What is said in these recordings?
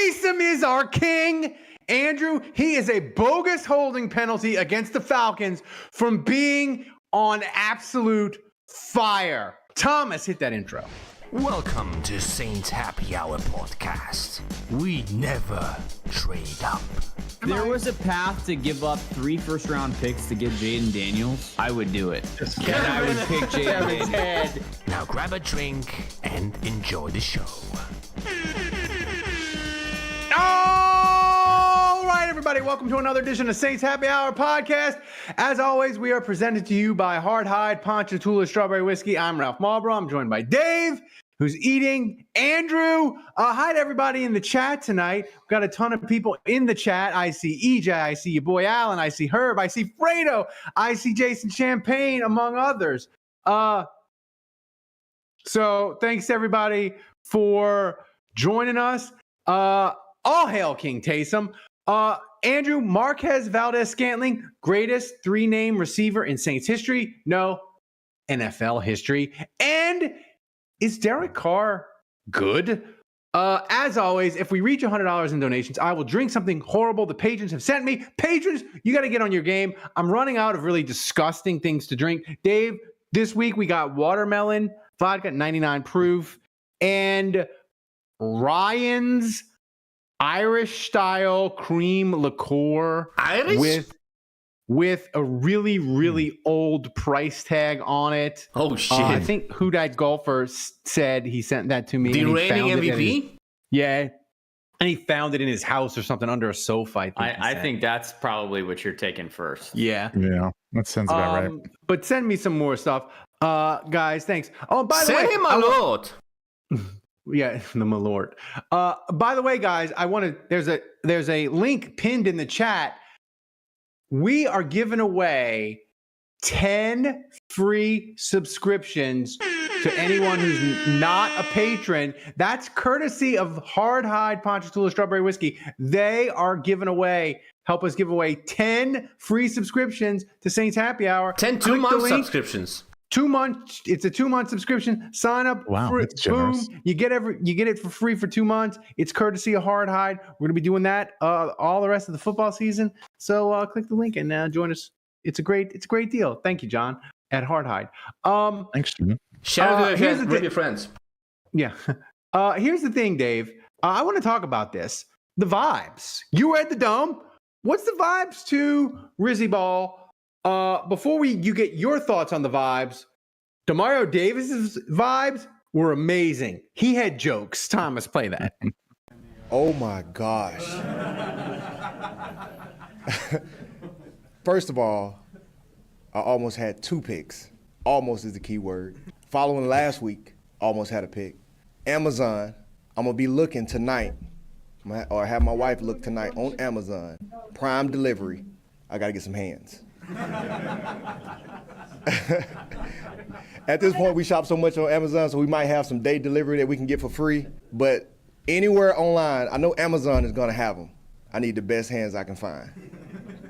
Taysom is our king. Andrew, he is a bogus holding penalty against the Falcons from being on absolute fire. Thomas, hit that intro. Welcome to Saints Happy Hour podcast. We never trade up. There was a path to give up 3 first-round picks to get Jaden Daniels. I would do it. And I would pick Jaden Daniels. Now grab a drink and enjoy the show. All right, everybody, welcome to another edition of Saints Happy Hour podcast. As always, we are presented to you by Hardhide, Ponchatoula Strawberry Whiskey. I'm Ralph Marlborough. I'm joined by Dave, who's eating. Andrew, hi to everybody in the chat tonight. We've got a ton of people in the chat. I see EJ, I see your boy Alan, I see Herb, I see Fredo, I see Jason Champagne, among others. So thanks everybody for joining us. All hail King Taysom. Andrew, Marquez Valdes-Scantling, greatest 3-name receiver in Saints history. No, NFL history. And is Derek Carr good? As always, if we reach $100 in donations, I will drink something horrible the patrons have sent me. Patrons, you got to get on your game. I'm running out of really disgusting things to drink. Dave, this week we got watermelon, vodka, 99 proof, and Ryan's Irish style cream liqueur. Irish? With a really, really old price tag on it. Oh, shit. I think Hotline Golfer said he sent that to me. The reigning MVP? Yeah. And he found it in his house or something under a sofa. I think that's probably what you're taking first. Yeah. Yeah, that sounds about right. But send me some more stuff. Guys, thanks. Oh, by the way. Say him a lot. Yeah, the Malort. By the way, guys, there's a link pinned in the chat. We are giving away 10 free subscriptions to anyone who's not a patron. That's courtesy of Hardhide Ponchatoula Strawberry Whiskey. They are help us give away 10 free subscriptions to Saints Happy Hour. 10 2-month subscriptions. 2 months. It's a 2-month subscription. Sign up. Wow, that's generous. Boom. You get it for free for 2 months. It's courtesy of Hardhide. We're gonna be doing that all the rest of the football season. So click the link and join us. It's a great deal. Thank you, John, at Hardhide. Thanks, Jimmy. Share it with your friends. Yeah. Here's the thing, Dave. I want to talk about this. The vibes. You were at the Dome. What's the vibes to Rizzi Ball? Before you get your thoughts on the vibes, Demario Davis's vibes were amazing. He had jokes. Thomas, play that. Oh my gosh. First of all, I almost had 2 picks. Almost is the key word. Following last week, almost had a pick. Amazon, I'm gonna be looking tonight, or have my wife look tonight on Amazon. Prime delivery. I gotta get some hands. At this point, we shop so much on Amazon, so we might have some day delivery that we can get for free. But anywhere online, I know Amazon is going to have them. I need the best hands I can find.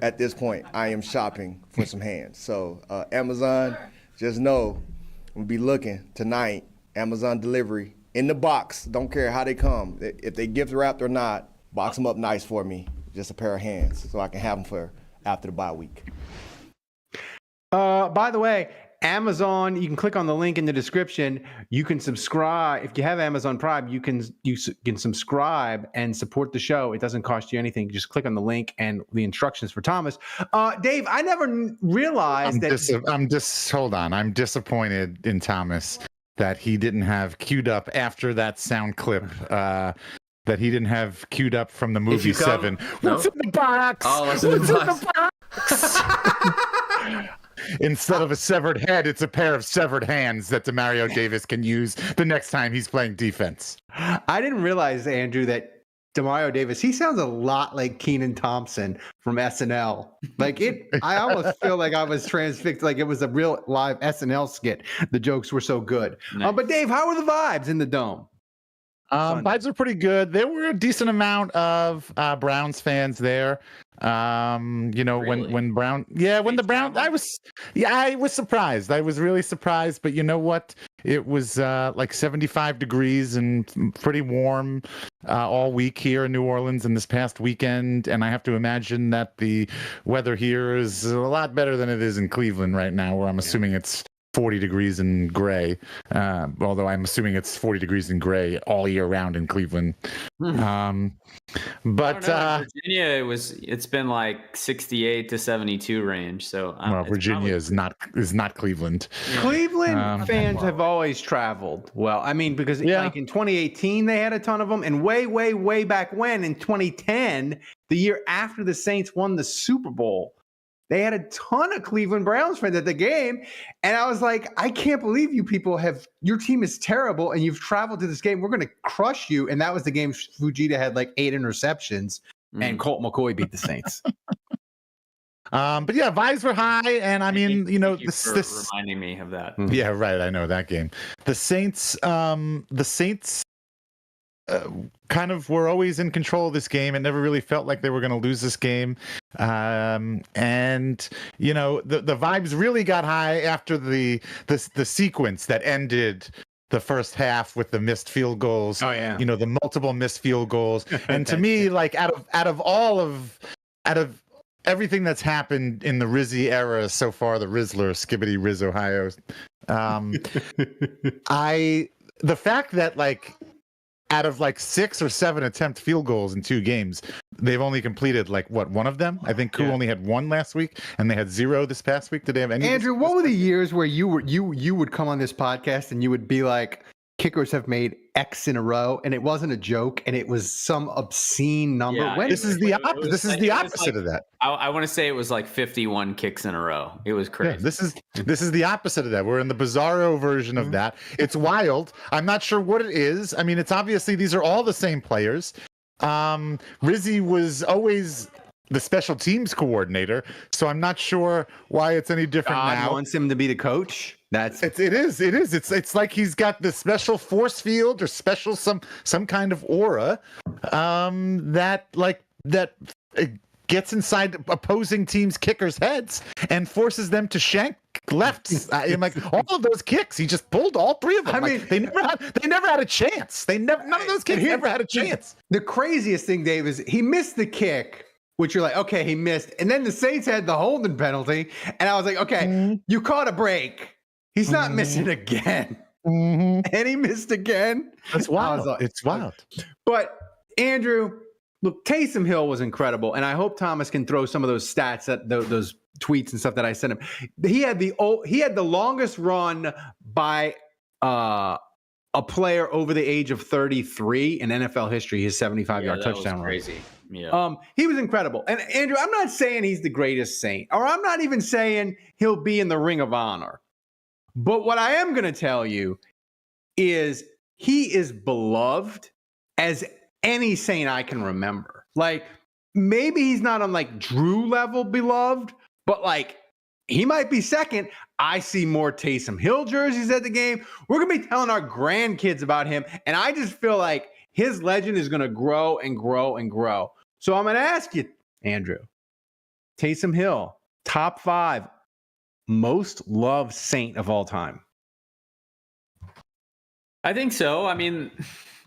At this point, I am shopping for some hands. So Amazon, just know we'll be looking tonight. Amazon delivery in the box. Don't care how they come. If they gift wrapped or not, box them up nice for me. Just a pair of hands, so I can have them for after the bye week. By the way, Amazon, you can click on the link in the description. You can subscribe. If you have Amazon Prime, you can subscribe and support the show. It doesn't cost you anything. Just click on the link and the instructions for Thomas. Dave, I never realized Hold on. I'm disappointed in Thomas that he didn't have queued up after that sound clip. That he didn't have queued up from the movie Seven. What's in the box? Oh, what's in the box? Instead of a severed head, it's a pair of severed hands that Demario Davis can use the next time he's playing defense. I didn't realize, Andrew, that Demario Davis, he sounds a lot like Kenan Thompson from SNL. I almost feel like I was transfixed, like it was a real live SNL skit. The jokes were so good. Nice. But Dave, how were the vibes in the Dome? Vibes are pretty good. There were a decent amount of Browns fans there. Really? When Brown, when the Brown, I was surprised. I was really surprised. But you know what? It was like 75 degrees and pretty warm all week here in New Orleans and this past weekend. And I have to imagine that the weather here is a lot better than it is in Cleveland right now, where I'm assuming it's 40 degrees and gray. Although I'm assuming it's 40 degrees and gray all year round in Cleveland. But Virginia, it's been like 68 to 72 range. So Virginia is not Cleveland. Yeah. Cleveland fans have always traveled well. I mean, because like in 2018 they had a ton of them, and way back when in 2010, the year after the Saints won the Super Bowl, they had a ton of Cleveland Browns fans at the game. And I was like, I can't believe you people your team is terrible and you've traveled to this game. We're going to crush you. And that was the game Fujita had like 8 interceptions and Colt McCoy beat the Saints. But yeah, vibes were high. And I mean, this reminding me of that. Yeah, right. I know that game. The Saints kind of were always in control of this game. It never really felt like they were going to lose this game. And the vibes really got high after the sequence that ended the first half with the missed field goals. Oh yeah. The multiple missed field goals. And to me, like out of everything that's happened in the Rizzi era so far, the Rizzler, Skibbity Riz Ohio, the fact that like out of like 6 or 7 attempt field goals in 2 games, they've only completed like one of them. I think Koo only had 1 last week, and they had 0 this past week. Did they have any? Andrew, what were the years where you would come on this podcast and you would be like, kickers have made X in a row, and it wasn't a joke, and it was some obscene number? Yeah, this is the opposite of that. I want to say it was like 51 kicks in a row. It was crazy. Yeah, this is the opposite of that. We're in the bizarro version of that. It's wild. I'm not sure what it is. I mean, it's obviously these are all the same players. Rizzi was always the special teams coordinator, so I'm not sure why it's any different now. God wants him to be the coach. It is. It's like he's got the special force field or special some kind of aura that gets inside opposing teams' kickers' heads and forces them to shank lefts. I'm like, all of those kicks, he just pulled all 3 of them. I mean, they never had a chance. None of those kicks ever had a chance. The craziest thing, Dave, is he missed the kick, which you're like, okay, he missed. And then the Saints had the holding penalty. And I was like, okay, you caught a break. He's not missing again. And he missed again. That's wild. It's wild. But Andrew, look, Taysom Hill was incredible. And I hope Thomas can throw some of those stats, those tweets and stuff that I sent him. He had the longest run by a player over the age of 33 in NFL history. His 75-yard touchdown run. Crazy. Yeah. He was incredible. And Andrew, I'm not saying he's the greatest Saint, or I'm not even saying he'll be in the Ring of Honor. But what I am going to tell you is he is beloved as any Saint I can remember. Like, maybe he's not on like Drew level beloved, but like he might be second. I see more Taysom Hill jerseys at the game. We're going to be telling our grandkids about him. And I just feel like his legend is going to grow and grow and grow. So I'm going to ask you, Andrew, Taysom Hill, top 5 most loved Saint of all time. I think so. I mean,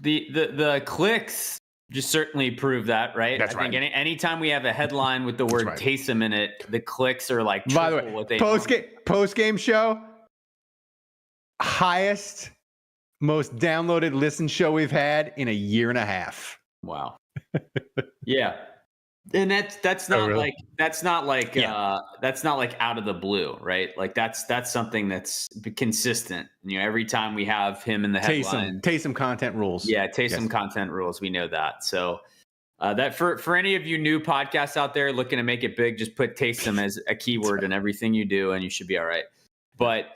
the clicks just certainly prove that, right? That's I think anytime we have a headline with the word Taysom in it, the clicks are like by the way, what they post game show, highest, most downloaded listen show we've had in a year and a half. Wow. Yeah. And that's not like out of the blue, right? Like that's something that's consistent. Every time we have him in the headline, Taysom content rules. Yeah, Taysom content rules. We know that. So that for any of you new podcasts out there looking to make it big, just put Taysom as a keyword in everything you do, and you should be all right. But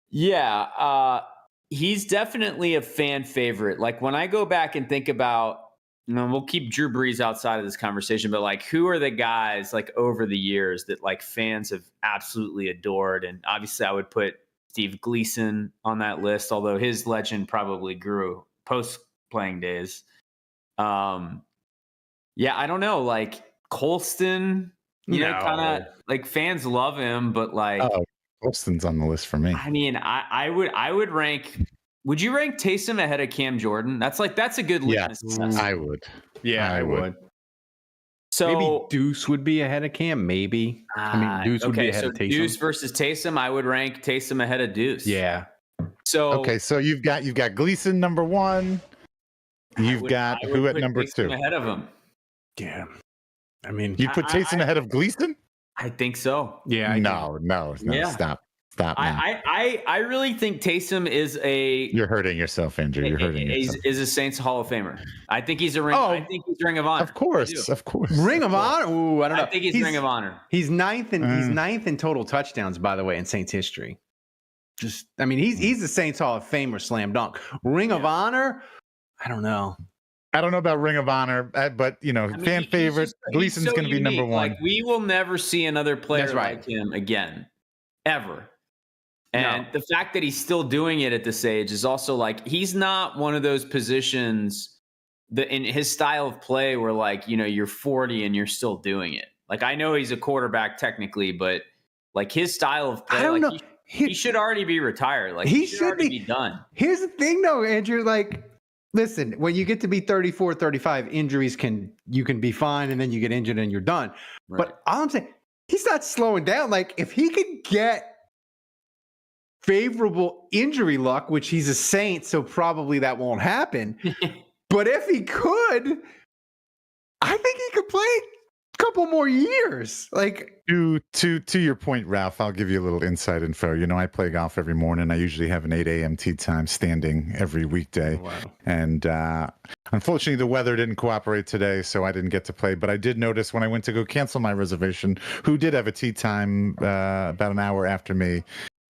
yeah, he's definitely a fan favorite. Like when I go back and think about. We'll keep Drew Brees outside of this conversation, but like, who are the guys like over the years that like fans have absolutely adored? And obviously I would put Steve Gleason on that list, although his legend probably grew post playing days. Yeah, I don't know. Like Colston, you know, kind of like fans love him, but like, Colston's on the list for me. I mean, I would rank. Would you rank Taysom ahead of Cam Jordan? That's a good litmus test. I would. Yeah, I would. So maybe Deuce would be ahead of Cam. Maybe. I mean, Deuce would be ahead of Taysom. Deuce versus Taysom, I would rank Taysom ahead of Deuce. Yeah. So so you've got Gleason number 1. You've got who at number Taysom 2? Ahead of him. Yeah. I mean, you put Taysom ahead of Gleason? I think so. Yeah. No. Yeah. Stop. I really think Taysom is You're hurting yourself, Andrew. You're hurting yourself. Is a Saints Hall of Famer. I think he's a ring. I think he's Ring of Honor. Of course. Ring of Honor. Ooh, I don't know. I think he's Ring of Honor. He's ninth in total touchdowns, by the way, in Saints history. He's the Saints Hall of Famer, slam dunk. Ring of Honor. I don't know. I don't know about Ring of Honor, but fan favorite. Gleason's going to be number 1. Like, we will never see another player like him again, ever. And the fact that he's still doing it at this age is also like, he's not one of those positions that in his style of play where like, you're 40 and you're still doing it. Like, I know he's a quarterback technically, but like his style of play, I don't know. He should already be retired. Like, he should already be done. Here's the thing though, Andrew, like, listen, when you get to be 34, 35, injuries you can be fine and then you get injured and you're done. Right. But all I'm saying, he's not slowing down. Like, if he could get favorable injury luck, which he's a Saint, so probably that won't happen. But if he could, I think he could play a couple more years. Like, to your point, Ralph, I'll give you a little inside info. I play golf every morning. I usually have an 8 a.m. tee time standing every weekday. Oh, wow. And unfortunately, the weather didn't cooperate today, so I didn't get to play. But I did notice when I went to go cancel my reservation, who did have a tee time about an hour after me,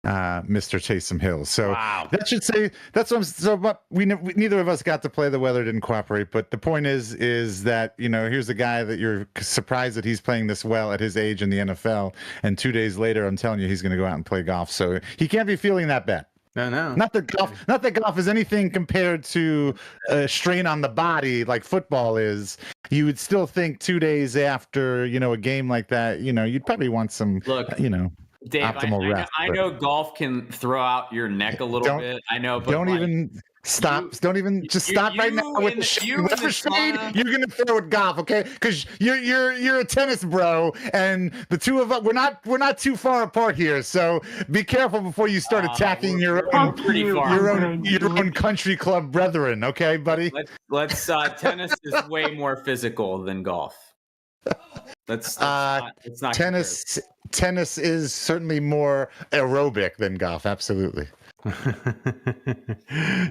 Mr. Taysom Hill. So that should say that's what I'm, so. But we neither of us got to play. The weather didn't cooperate. But the point is that here's a guy that you're surprised that he's playing this well at his age in the NFL, and 2 days later, I'm telling you, he's going to go out and play golf. So he can't be feeling that bad. No. Not that golf is anything compared to a strain on the body like football is. You would still think 2 days after a game like that, you'd probably want some Dave, optimal rest. I know golf can throw out your neck a little bit. I know, but don't even stop. Don't even just stop right now with the shade. Whatever shade you're gonna throw at golf, okay? Because you're a tennis bro, and the two of us we're not too far apart here. So be careful before you start attacking your own country club brethren, okay, buddy? Let's tennis is way more physical than golf. It's not tennis. Tennis is certainly more aerobic than golf. Absolutely.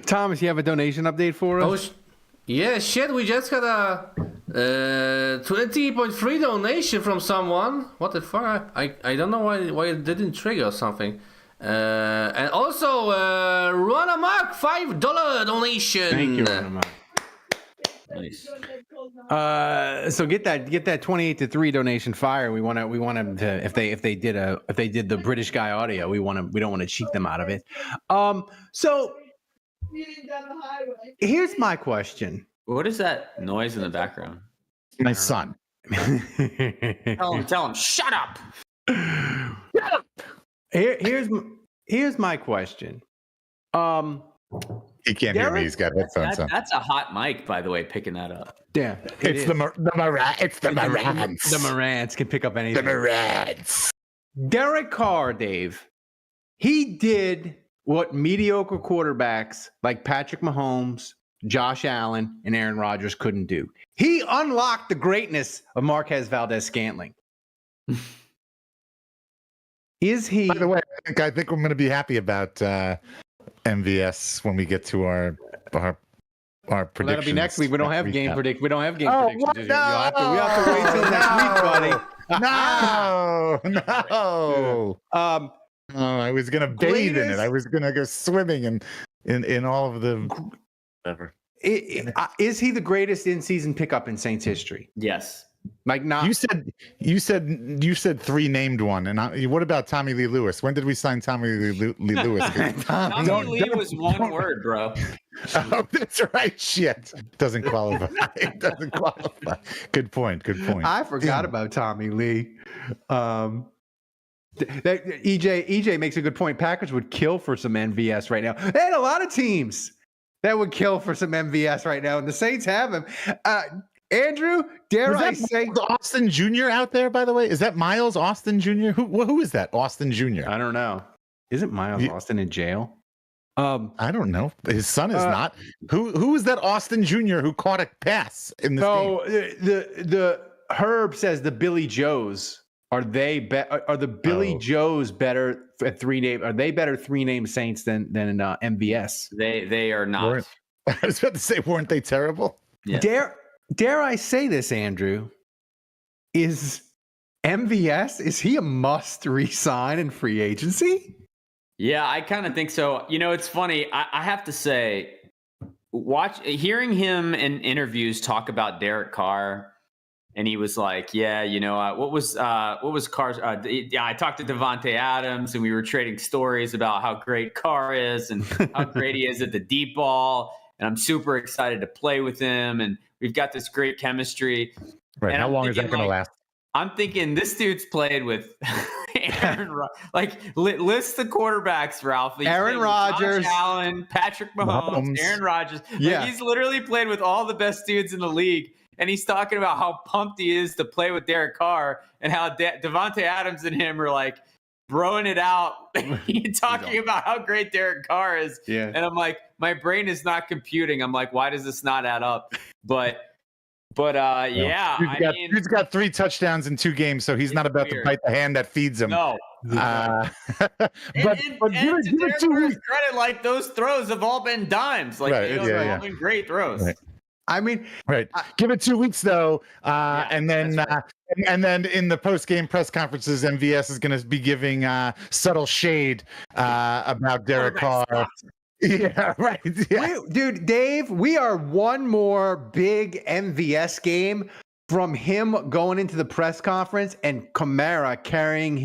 Thomas, you have a donation update for us? Yeah, shit. We just got a 20.3 donation from someone. What the fuck? I don't know why it didn't trigger or something. And also, Run Amok, $5 donation. Thank you, Run Amok. Nice. So get that 28-3 donation fire. We want them to if they did the British guy audio, we don't want to cheat them out of it. So here's my question. What is that noise in the background? My son. Tell him, shut up. Here's my question. He can't hear me. He's got headphones on. That's a hot mic, by the way, picking that up. Yeah. It's the Morants. The Morants can pick up anything. The Morants. Derek Carr, Dave, he did what mediocre quarterbacks like Patrick Mahomes, Josh Allen, and Aaron Rodgers couldn't do. He unlocked the greatness of Marquez Valdes-Scantling. Is he? By the way, I think we're going to be happy about MVS when we get to our predictions. Well, that'll be next week. We don't have game predictions. We don't have game predictions. What? No! We have to wait till next week, buddy. No. I was gonna bathe in it. I was gonna go swimming in all of the whatever. Is he the greatest in-season pickup in Saints history? Yes. Like not you said three named one, and what about Tommy Lee Lewis? When did we sign Tommy Lee Lewis? Tommy Lee was one word, bro. Oh, that's right. Shit, doesn't qualify. It doesn't qualify. Good point. I forgot about Tommy Lee. EJ makes a good point. Packers would kill for some MVS right now. They had a lot of teams that would kill for some MVS right now, and the Saints have him. Andrew, dare I say Austin Jr. out there, by the way? Is that Miles Austin Jr.? Who is that? Austin Jr. I don't know. Isn't Miles Austin in jail? I don't know. His son is not. Who is that Austin Jr. who caught a pass in this game? The Herb says the Billy Joes. Are the Billy Joes better at three name? Are they better three name Saints than MVS? They are not. I was about to say, weren't they terrible? Yeah. Dare I say this, Andrew? Is MVS, is he a must resign in free agency? Yeah, I kind of think so. It's funny. I have to say, hearing him in interviews talk about Derek Carr, and he was like, what was Carr's? I talked to Davante Adams, and we were trading stories about how great Carr is and how great he is at the deep ball, and I'm super excited to play with him, and we've got this great chemistry. Right. And how long is that going to last? I'm thinking this dude's played with Aaron, list the quarterbacks, Ralph. Aaron Rodgers, Josh Allen, Patrick Mahomes, Aaron Rodgers. Yeah. He's literally played with all the best dudes in the league. And he's talking about how pumped he is to play with Derek Carr and how Davante Adams and him are like broing it out, talking about how great Derek Carr is. Yeah. And I'm like, my brain is not computing. I'm like, why does this not add up? But Dude's got 3 touchdowns in 2 games, so he's not about to bite the hand that feeds him. No. but and to Derek Carr's credit, like those throws have all been dimes. Like they've all been great throws. Right. I mean, right. Give it 2 weeks though, and then in the post-game press conferences, MVS is going to be giving subtle shade about Derek Carr. Yeah, right. Yeah. Dude, Dave, we are one more big MVS game from him going into the press conference and Kamara carrying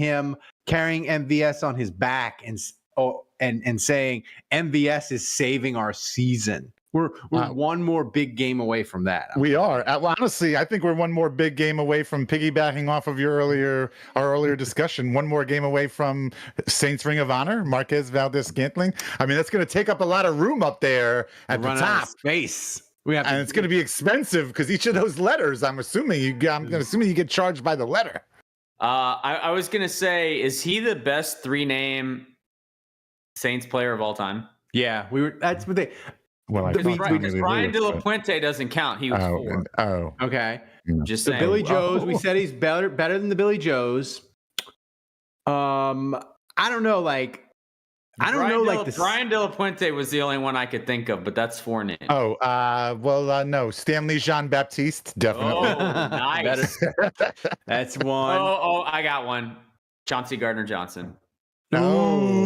MVS on his back and saying MVS is saving our season. We're one more big game away from that. We are. Well, honestly, I think we're one more big game away from piggybacking off of our earlier discussion. One more game away from Saints Ring of Honor, Marquez Valdes-Scantling. I mean, that's going to take up a lot of room up there at the top. Space. And it's going to be expensive because each of those letters, I'm assuming you get charged by the letter. I was going to say, is he the best 3-name Saints player of all time? Yeah, that's what they. Well, because Brian De La Puente doesn't count. He was 4. Okay. Just the saying. Billy Joes. We said he's better than the Billy Joes. I don't know. Brian De La Puente was the only one I could think of, but that's 4 names. No. Stanley Jean-Baptiste, definitely. Oh, nice. That's one. Oh, I got one. Chauncey Gardner-Johnson. Ooh.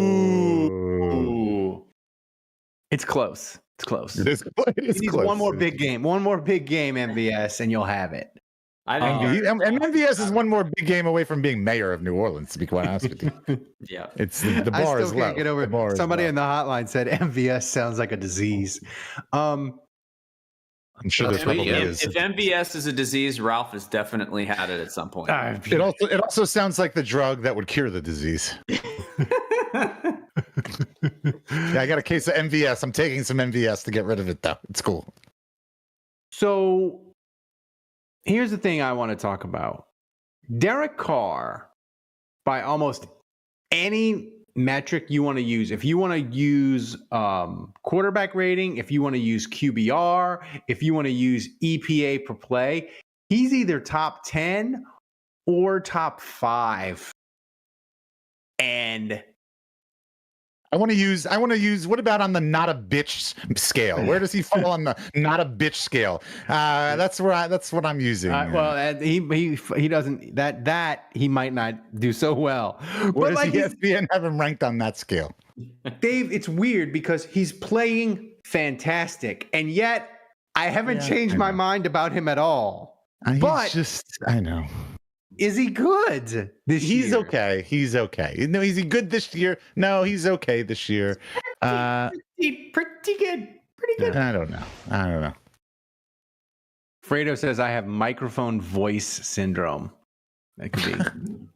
It's close. It's close. It is close. One more big game, MVS, and you'll have it. And MVS is one more big game away from being mayor of New Orleans, to be quite honest with you. Yeah. It's the bar is low. Can't get over. Somebody in the hotline said MVS sounds like a disease. I'm sure there probably is. If MVS is a disease, Ralph has definitely had it at some point. It also sounds like the drug that would cure the disease. Yeah, I got a case of MVS. I'm taking some MVS to get rid of it, though. It's cool. So here's the thing I want to talk about. Derek Carr, by almost any metric you want to use, if you want to use quarterback rating, if you want to use QBR, if you want to use EPA per play, he's either top 10 or top 5. And I want to use, what about on the not a bitch scale? Where does he fall on the not a bitch scale? That's what I'm using. Well, he doesn't, that he might not do so well. Where does ESPN have him ranked on that scale? Dave, it's weird because he's playing fantastic. And yet I haven't changed my mind about him at all. I know. Is he good this year? He's okay. He's okay. No, is he good this year? No, he's okay this year. Pretty good. Pretty good. I don't know. Fredo says I have microphone voice syndrome. That could be.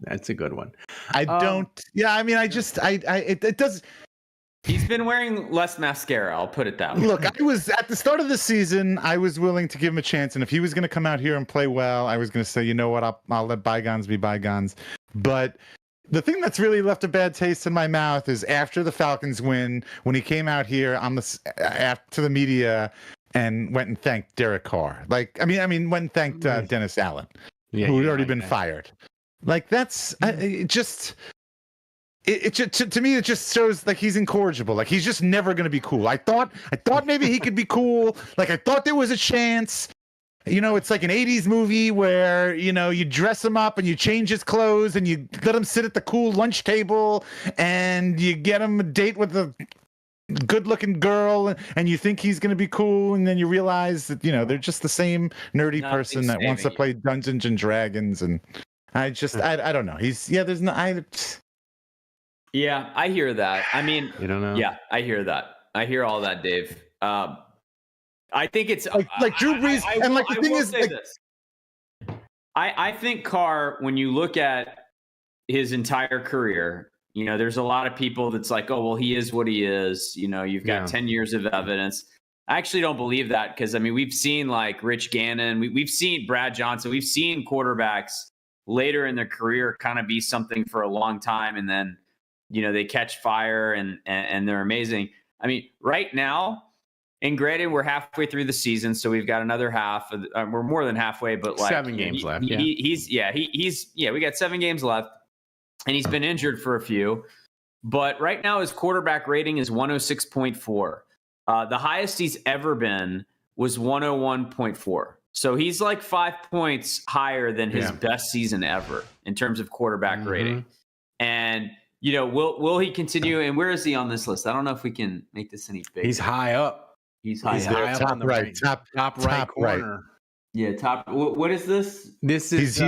That's a good one. I don't. Yeah, I mean, it does. He's been wearing less mascara. I'll put it that way. Look, I was at the start of the season. I was willing to give him a chance, and if he was going to come out here and play well, I was going to say, you know what, I'll let bygones be bygones. But the thing that's really left a bad taste in my mouth is after the Falcons win, when he came out here to the media and went and thanked Derek Carr. Like, I mean, went and thanked Dennis Allen, who had already been fired. Like, that's to me, it just shows like he's incorrigible. Like, he's just never going to be cool. I thought maybe he could be cool. Like, I thought there was a chance. You know, it's like an 80s movie where, you know, you dress him up and you change his clothes and you let him sit at the cool lunch table and you get him a date with a good-looking girl and you think he's going to be cool, and then you realize that, you know, they're just the same nerdy person that wants to play Dungeons and Dragons. And I don't know. Yeah, I hear that. I mean, you don't know. Yeah, I hear that. I hear all that, Dave. I think it's like Drew Brees, the thing is, like, this. I think Carr, when you look at his entire career, you know, there's a lot of people that's like, oh, well, he is what he is. You know, you've got 10 years of evidence. I actually don't believe that, because I mean, we've seen like Rich Gannon, we've seen Brad Johnson, we've seen quarterbacks later in their career kind of be something for a long time, and then, you know, they catch fire and they're amazing. I mean, right now, and granted, we're halfway through the season, so we've got another half. We're more than halfway, but like 7 games left. We got 7 games left, and he's been injured for a few. But right now, his quarterback rating is 106.4. The highest he's ever been was 101.4. So he's like 5 points higher than his best season ever in terms of quarterback rating. And you know, will he continue? And where is he on this list? I don't know if we can make this any bigger. He's high up. He's high up top on the right, top right corner. Right. Yeah, top. What is this? This is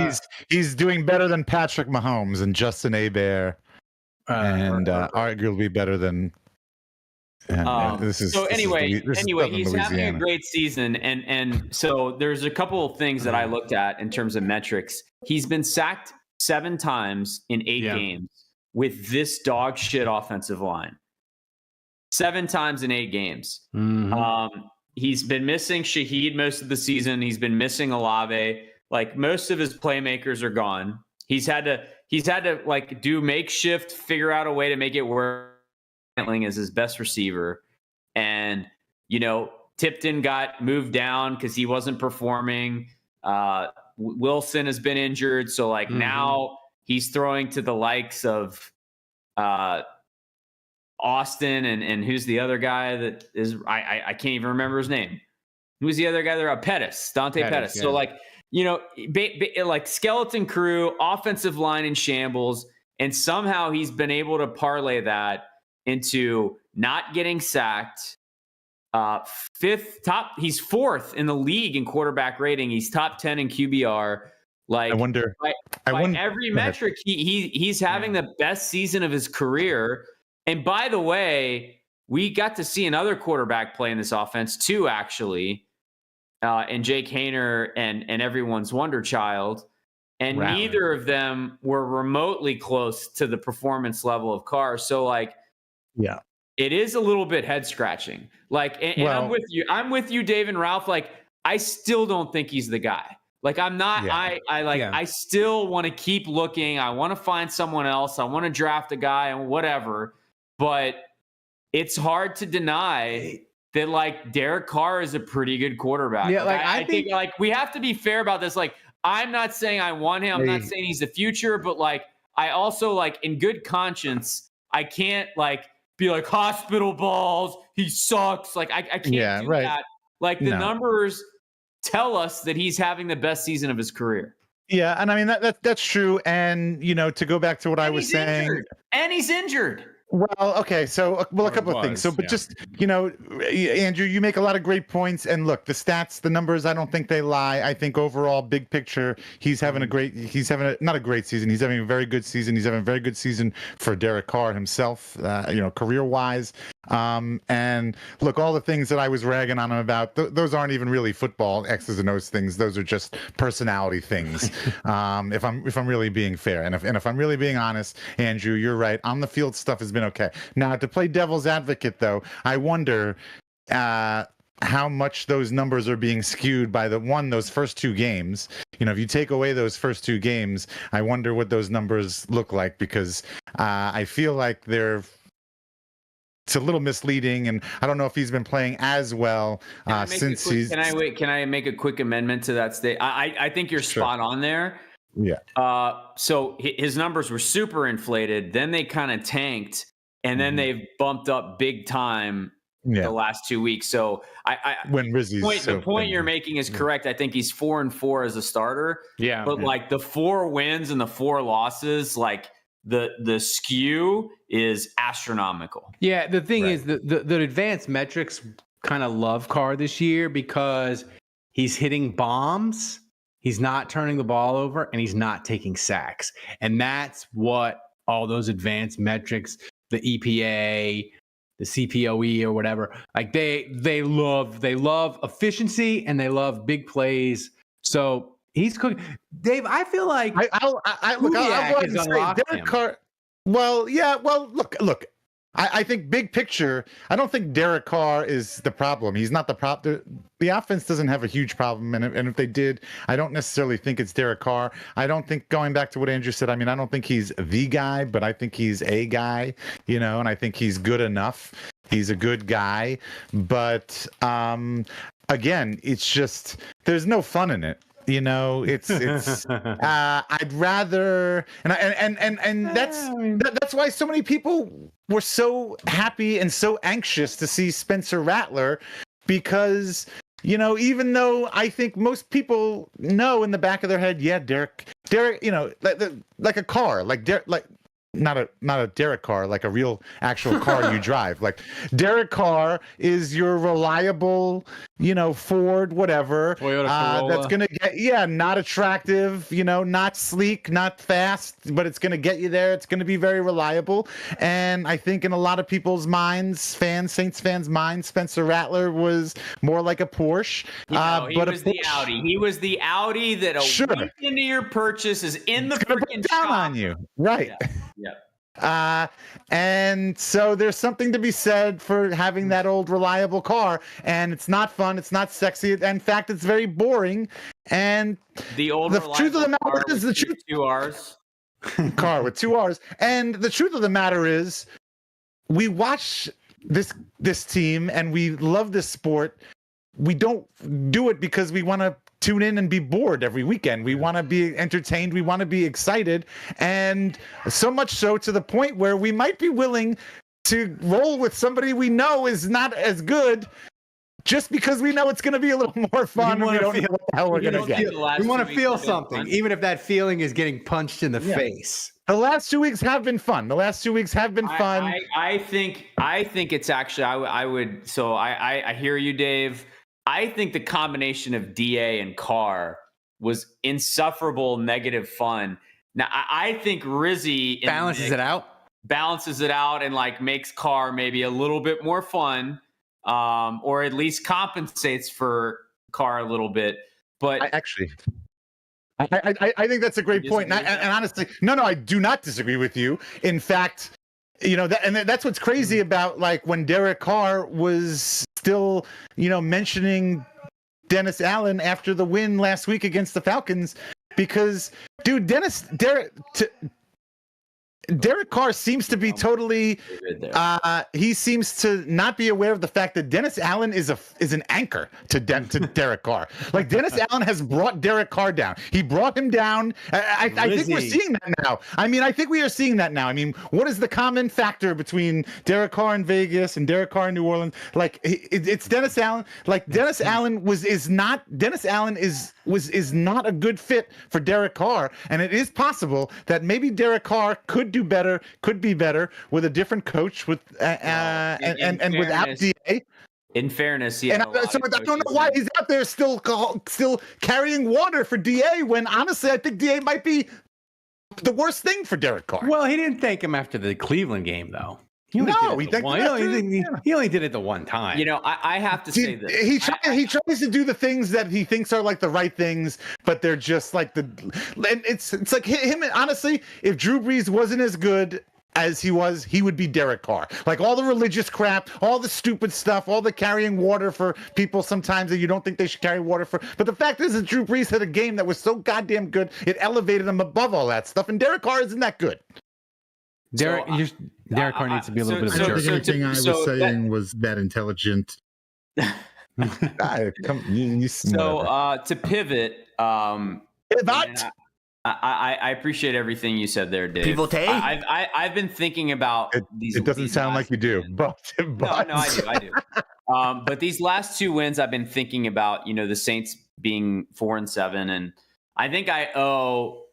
he's doing better than Patrick Mahomes and Justin Hebert, and arguably better than. He's having a great season, and so there's a couple of things that I looked at in terms of metrics. He's been sacked 7 times in 8 games with this dog shit offensive line. 7 times in 8 games. Mm-hmm. He's been missing Shaheed most of the season. He's been missing Olave. Like, most of his playmakers are gone. He's had to like do makeshift, figure out a way to make it work. Scantling is his best receiver. And, you know, Tipton got moved down because he wasn't performing. Wilson has been injured. So like now he's throwing to the likes of Austin and who's the other guy that is I can't even remember his name. Who's the other guy there? Dante Pettis. Yeah. So like, you know, like skeleton crew, offensive line in shambles, and somehow he's been able to parlay that into not getting sacked. He's 4th in the league in quarterback rating. He's top 10 in QBR. Like, I wonder every metric, he's having the best season of his career. And by the way, we got to see another quarterback play in this offense too, actually, and Jake Haener and everyone's wonder child. And neither of them were remotely close to the performance level of Carr. So like, it is a little bit head scratching. Like, and I'm with you. I'm with you, Dave and Ralph. Like, I still don't think he's the guy. Like, I'm not, I still want to keep looking. I want to find someone else. I want to draft a guy and whatever. But it's hard to deny that, like, Derek Carr is a pretty good quarterback. Yeah, like, I think like we have to be fair about this. Like, I'm not saying I want him. I'm not saying he's the future, but like, I also, like, in good conscience, I can't like be like hospital balls. He sucks. Like, I can't do that. Like, the numbers tell us that he's having the best season of his career. Yeah, and I mean that's true. And you know, to go back to what I was saying, and he's injured. Well, okay. So, a couple of things. So, but just, Andrew, you make a lot of great points. And look, the stats, the numbers, I don't think they lie. I think overall, big picture, he's having not a great season. He's having a very good season. He's having a very good season for Derek Carr himself, career-wise. And look, all the things that I was ragging on him about, those aren't even really football X's and O's things. Those are just personality things. If I'm really being fair, and if I'm really being honest, Andrew, you're right. On the field stuff has been okay. Now, to play devil's advocate, though, I wonder how much those numbers are being skewed by those first two games. If you take away those first two games, I wonder what those numbers look like, because I feel like it's a little misleading, and I don't know if he's been playing as well since he's. Can I make a quick amendment to that state? I think you're spot on there. Yeah. So his numbers were super inflated. Then they kind of tanked, and then they've bumped up big time the last 2 weeks. So when Rizzi's the point you're making is correct. I think he's 4-4 as a starter. Yeah. But like the 4 wins and the 4 losses, like the skew is astronomical. Yeah, the thing is the advanced metrics kind of love Carr this year because he's hitting bombs, he's not turning the ball over, and he's not taking sacks. And that's what all those advanced metrics, the EPA, the CPOE or whatever, like they love efficiency and they love big plays. So he's cooking. Dave, I feel like I'll say Derek Carr. Well, yeah. Well, look. I think big picture, I don't think Derek Carr is the problem. He's not the problem. The offense doesn't have a huge problem, and if they did, I don't necessarily think it's Derek Carr. I don't think, going back to what Andrew said, I mean, I don't think he's the guy, but I think he's a guy, and I think he's good enough. He's a good guy, but again, it's just there's no fun in it. It's I'd rather, and that's why so many people were so happy and so anxious to see Spencer Rattler, because even though I think most people know in the back of their head, Derek, like a car, like Derek, like not a Derek Carr, like a real actual car you drive. Like Derek Carr is your reliable, Ford, whatever. Toyota Corolla. That's gonna get not attractive, not sleek, not fast, but it's gonna get you there. It's gonna be very reliable. And I think in a lot of people's minds, Saints fans' minds, Spencer Rattler was more like a Porsche. He was the Audi. He was the Audi that a week into your purchase is in the freaking down shop on you, right? Yeah. And so there's something to be said for having that old reliable car, and it's not fun, it's not sexy. In fact, it's very boring. And the truth of the matter is the truth. 2 R's. Car with 2 R's. And the truth of the matter is, we watch this team and we love this sport. We don't do it because we want to tune in and be bored every weekend. We want to be entertained. We want to be excited. And so much so to the point where we might be willing to roll with somebody we know is not as good, just because we know it's going to be a little more fun. We don't know what the hell we're going to get. We want to feel something, even if that feeling is getting punched in the face. The last 2 weeks have been fun. I think it's actually, I would, so I hear you, Dave. I think the combination of DA and Carr was insufferable negative fun. Now, I think Rizzi balances it out and like makes Carr maybe a little bit more fun, or at least compensates for Carr a little bit. But I think that's a great point. And honestly, no, I do not disagree with you. In fact, that's what's crazy about, like, when Derek Carr was still, mentioning Dennis Allen after the win last week against the Falcons, because, dude, Derek Carr seems to be totally he seems to not be aware of the fact that Dennis Allen is an anchor to Derek Carr. Like, Dennis Allen has brought Derek Carr down. He brought him down. I think we're seeing that now. I think we are seeing that now. What is the common factor between Derek Carr in Vegas and Derek Carr in New Orleans? Like, it's Dennis Allen. Like, Dennis Allen is is not a good fit for Derek Carr, and it is possible that maybe Derek Carr could be better with a different coach with and without DA. In fairness, and so I don't know why he's out there still carrying water for DA when honestly I think DA might be the worst thing for Derek Carr. Well, he didn't thank him after the Cleveland game though. He only did it the one time. You know, I have to say this. He tries to do the things that he thinks are like the right things, but they're just like and it's like him. Honestly, if Drew Brees wasn't as good as he was, he would be Derek Carr. Like all the religious crap, all the stupid stuff, all the carrying water for people sometimes that you don't think they should carry water for. But the fact is that Drew Brees had a game that was so goddamn good, it elevated him above all that stuff. And Derek Carr isn't that good. Derek Carr needs to be a little bit of a jerk. I don't think anything I was saying was that intelligent. To pivot, I appreciate everything you said there, Dave. I've been thinking about these. It doesn't sound like you do, but no, I do. But these last two wins, I've been thinking about, you know, the Saints being 4-7, and I think I owe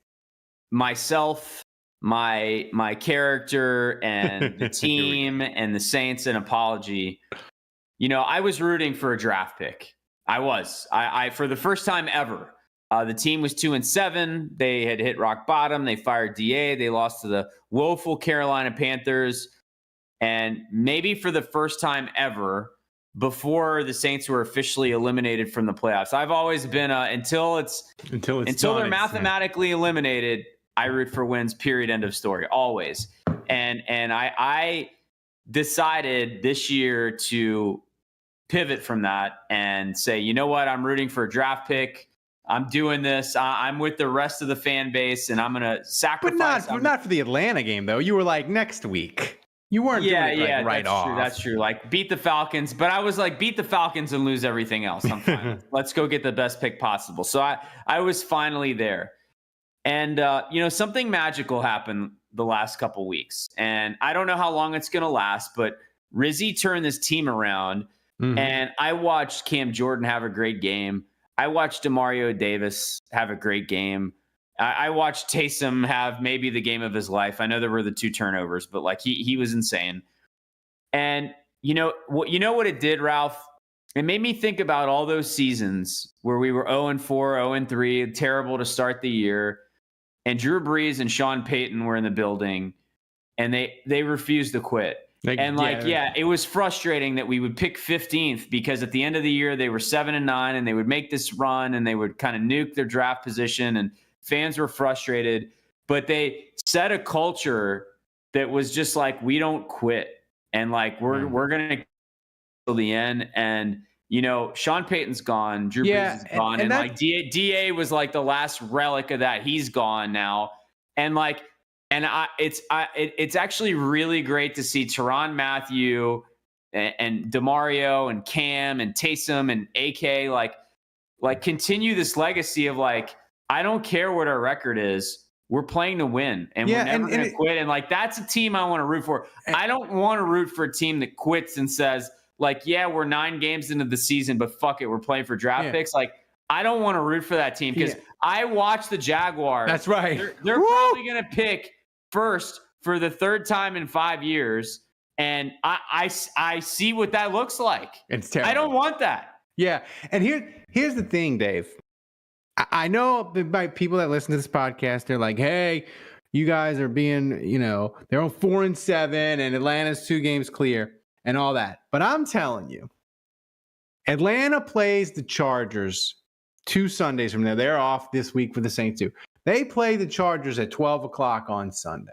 myself, my character, and the team and the Saints an apology. You know, I was rooting for a draft pick. I for the first time ever. The team was 2-7. They had hit rock bottom. They fired DA. They lost to the woeful Carolina Panthers. And maybe for the first time ever, before the Saints were officially eliminated from the playoffs, I've always been until they're mathematically eliminated, I root for wins, period, end of story, always. And I decided this year to pivot from that and say, you know what, I'm rooting for a draft pick. I'm doing this. I'm with the rest of the fan base, and I'm going to sacrifice. But not for the Atlanta game, though. You were like, next week. You weren't doing it right off. That's true. Like, beat the Falcons. But I was like, beat the Falcons and lose everything else. I'm fine. Let's go get the best pick possible. So I was finally there. And, you know, something magical happened the last couple weeks. And I don't know how long it's going to last, but Rizzi turned this team around. Mm-hmm. And I watched Cam Jordan have a great game. I watched Demario Davis have a great game. I watched Taysom have maybe the game of his life. I know there were the 2 turnovers, but like he was insane. And you know what it did, Ralph? It made me think about all those seasons where we were 0-4, 0-3, terrible to start the year. And Drew Brees and Sean Payton were in the building, and they refused to quit. It was frustrating that we would pick 15th because at the end of the year they were 7-9 and they would make this run and they would kind of nuke their draft position and fans were frustrated, but they set a culture that was just like, we don't quit. And like, we're going to till the end. And, you know, Sean Payton's gone. Drew Brees is gone. And like DA was like the last relic of that. He's gone now. And like, it's actually really great to see Tyrann Mathieu and Demario and Cam and Taysom and AK like continue this legacy of like, I don't care what our record is. We're playing to win, and we're never going to quit. And like, that's a team I want to root for. I don't want to root for a team that quits and says like, yeah, we're 9 games into the season, but fuck it, we're playing for draft picks. Like, I don't want to root for that team because I watch the Jaguars. That's right. They're probably going to pick first for the 3rd time in 5 years. And I see what that looks like. It's terrible. I don't want that. Yeah. And here's the thing, Dave. I know by people that listen to this podcast, they're like, hey, you guys are being, you know, they're on 4-7 and Atlanta's 2 games clear and all that. But I'm telling you, Atlanta plays the Chargers 2 Sundays from there. They're off this week for the Saints too. They play the Chargers at 12 o'clock on Sunday.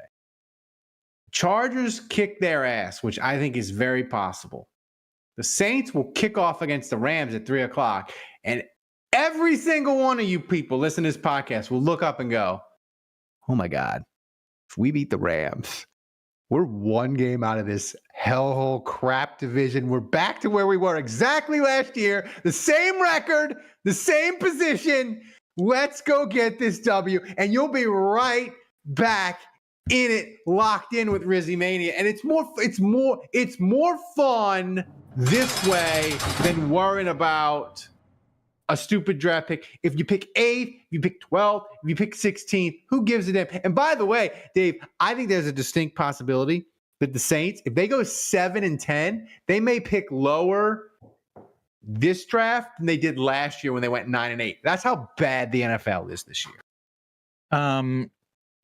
Chargers kick their ass, which I think is very possible. The Saints will kick off against the Rams at 3 o'clock. And every single one of you people listening to this podcast will look up and go, oh my God, if we beat the Rams, we're 1 game out of this hellhole crap division. We're back to where we were exactly last year. The same record, the same position. Let's go get this W. And you'll be right back in it, locked in with Rizzi Mania. And it's more fun this way than worrying about a stupid draft pick. If you pick 8th, if you pick 12th, if you pick 16th, who gives a damn? And by the way, Dave, I think there's a distinct possibility that the Saints, if they go 7 and 10, they may pick lower this draft than they did last year when they went 9 and 8. That's how bad the NFL is this year.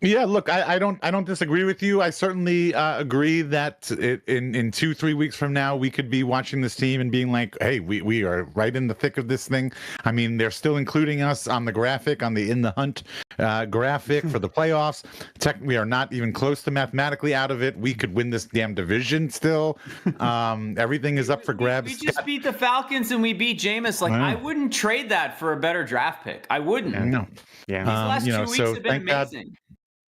Yeah, look, I don't disagree with you. I certainly agree that in 2-3 weeks from now we could be watching this team and being like, hey, we are right in the thick of this thing. I mean, they're still including us on the graphic, on the In the Hunt graphic for the playoffs. We are not even close to mathematically out of it. We could win this damn division still. Everything is up for grabs. We just beat the Falcons and we beat Jameis. Like, I wouldn't trade that for a better draft pick. I wouldn't. No. Yeah. These last 2 weeks have been amazing.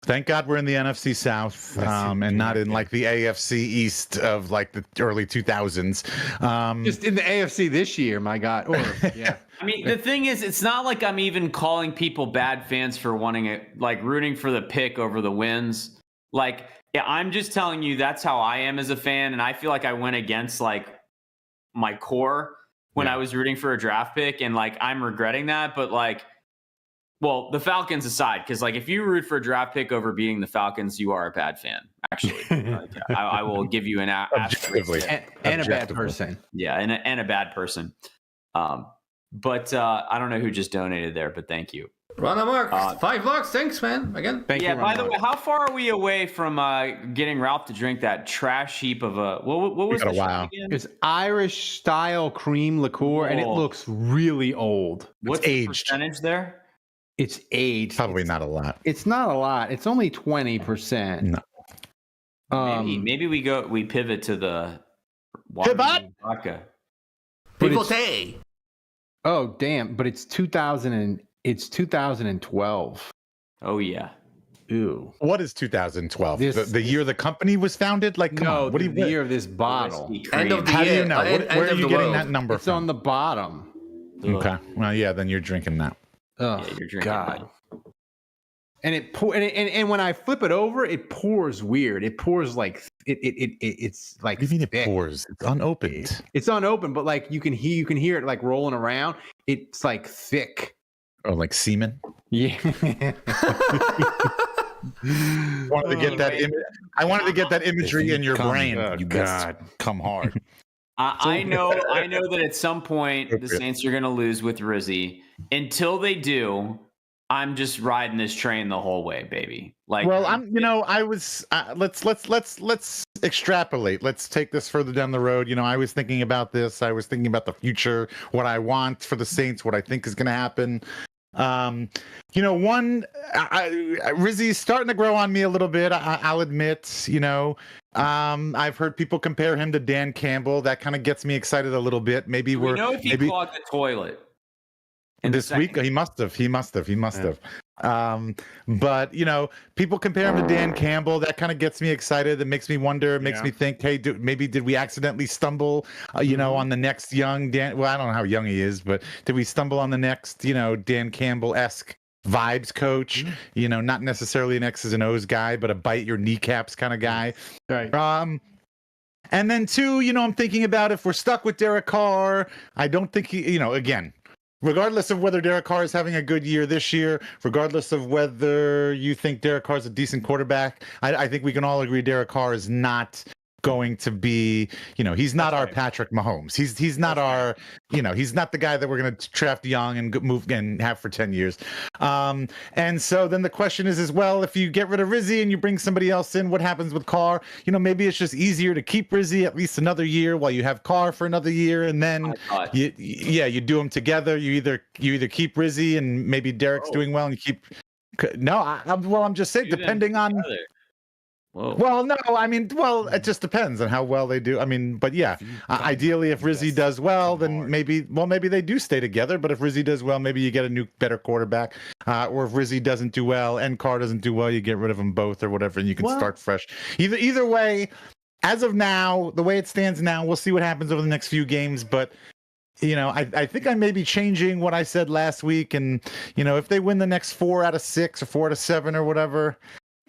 Thank God we're in the NFC South and not in like the AFC East of like the early 2000s. Just in the AFC this year, my God. Or, yeah. I mean, the thing is, it's not like I'm even calling people bad fans for wanting it, like rooting for the pick over the wins. Like, yeah, I'm just telling you that's how I am as a fan. And I feel like I went against like my core when I was rooting for a draft pick. And like, I'm regretting that. But like, well, the Falcons aside, because like if you root for a draft pick over beating the Falcons, you are a bad fan. Actually, like, I will give you an asterisk and a bad person. Yeah, and a bad person. But I don't know who just donated there, but thank you. Run amok, $5. Thanks, man. Again. Thank you. By the way, how far are we away from getting Ralph to drink that trash heap of a what was the shot again? It's Irish style cream liqueur, and it looks really old. What's the percentage there? It's aged. Probably not a lot. It's not a lot. It's only 20%. No. Maybe we pivot to the vodka. Pivote. Oh damn! But it's 2012. Oh yeah. Ew. What is 2012? The year the company was founded? Like, come on. What the year of this bottle. End of the How year. do you know? Where are you getting that number It's from? on the bottom. Okay. Well, yeah, then you're drinking that. Oh, yeah, you're drinking God. And and when I flip it over, it pours weird. It pours like it's like. What do you mean thick. it pours? It's unopened. It's unopened, but like you can hear it like rolling around. It's like thick. Oh, like semen? Yeah. wanted to get that I wanted to get that imagery in your brain. You God, come hard. I know that at some point the Saints are going to lose with Rizzi. Until they do, I'm just riding this train the whole way, baby. Like, well, I was. Let's extrapolate. Let's take this further down the road. I was thinking about this. I was thinking about the future, what I want for the Saints, what I think is going to happen. Rizzi's starting to grow on me a little bit. I'll admit. I've heard people compare him to Dan Campbell. That kind of gets me excited a little bit. Maybe we know if he clogged the toilet. This week, he must have. But people compare him to Dan Campbell. That kind of gets me excited. That makes me wonder. Makes me think, hey, maybe did we accidentally stumble? On the next young Dan? Well, I don't know how young he is, but did we stumble on the next, Dan Campbell-esque vibes coach? Not necessarily an X's and O's guy, but a bite your kneecaps kind of guy. Right. And then two, I'm thinking about if we're stuck with Derek Carr. I don't think he, again. Regardless of whether Derek Carr is having a good year this year, regardless of whether you think Derek Carr is a decent quarterback, I think we can all agree Derek Carr is not going to be, he's not our Patrick Mahomes. He's not our, he's not the guy that we're going to draft young and move and have for 10 years. And so then the question is well, if you get rid of Rizzi and you bring somebody else in, what happens with Carr? Maybe it's just easier to keep Rizzi at least another year while you have Carr for another year. And then you do them together. You either keep Rizzi and maybe Derek's doing well and you keep, I'm just saying, depending on, whoa. Well, no, it just depends on how well they do. But yeah, ideally, if Rizzi does well, then maybe they do stay together. But if Rizzi does well, maybe you get a new, better quarterback. Or if Rizzi doesn't do well and Carr doesn't do well, you get rid of them both or whatever, and you can start fresh. Either way, as of now, the way it stands now, we'll see what happens over the next few games. But I think I may be changing what I said last week. And if they win the next 4 out of 6 or 4 out of 7 or whatever,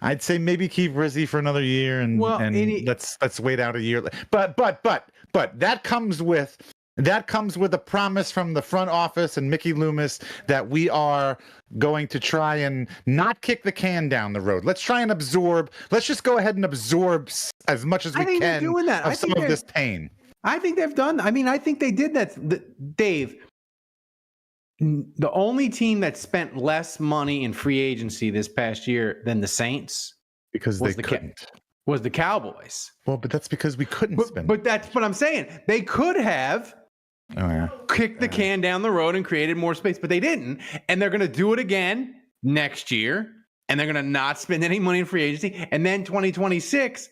I'd say maybe keep Rizzi for another year and let's wait out a year. But that comes with That comes with a promise from the front office and Mickey Loomis that we are going to try and not kick the can down the road. Let's try and absorb. Let's just go ahead and absorb as much as we can doing that. of some of this pain. I think they've done. I mean, I think they did that. Dave, the only team that spent less money in free agency this past year than the Saints because they couldn't. Was the Cowboys. Well, but that's because we couldn't spend. But that's what I'm saying. They could have kicked the can down the road and created more space, but they didn't. And they're going to do it again next year. And they're going to not spend any money in free agency. And then 2026,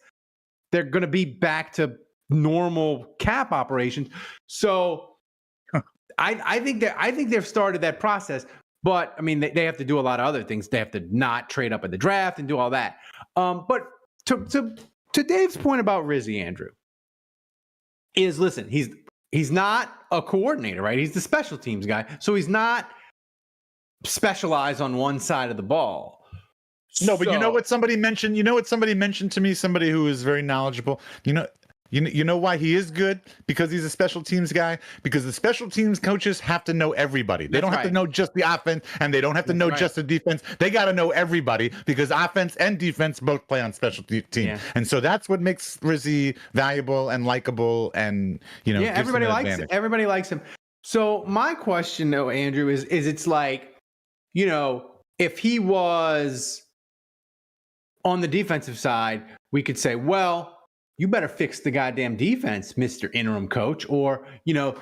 they're going to be back to normal cap operations. So I think they've started that process. But I mean, they have to do a lot of other things. They have to not trade up at the draft and do all that. But to Dave's point about Rizzi, Andrew, is listen, he's not a coordinator, right? He's the special teams guy. So he's not specialized on one side of the ball. No, but you know what somebody mentioned? You know what somebody mentioned to me? Somebody who is very knowledgeable. You know why he is good? Because he's a special teams guy. Because the special teams coaches have to know everybody. They don't have to know just the offense, and they don't have to know just the defense. They got to know everybody because offense and defense both play on special teams. Yeah. And so that's what makes Rizzi valuable and likable, and everybody likes him. Everybody likes him. So my question, though, Andrew, is it's like, if he was on the defensive side, we could say, well, you better fix the goddamn defense, Mr. Interim Coach. Or,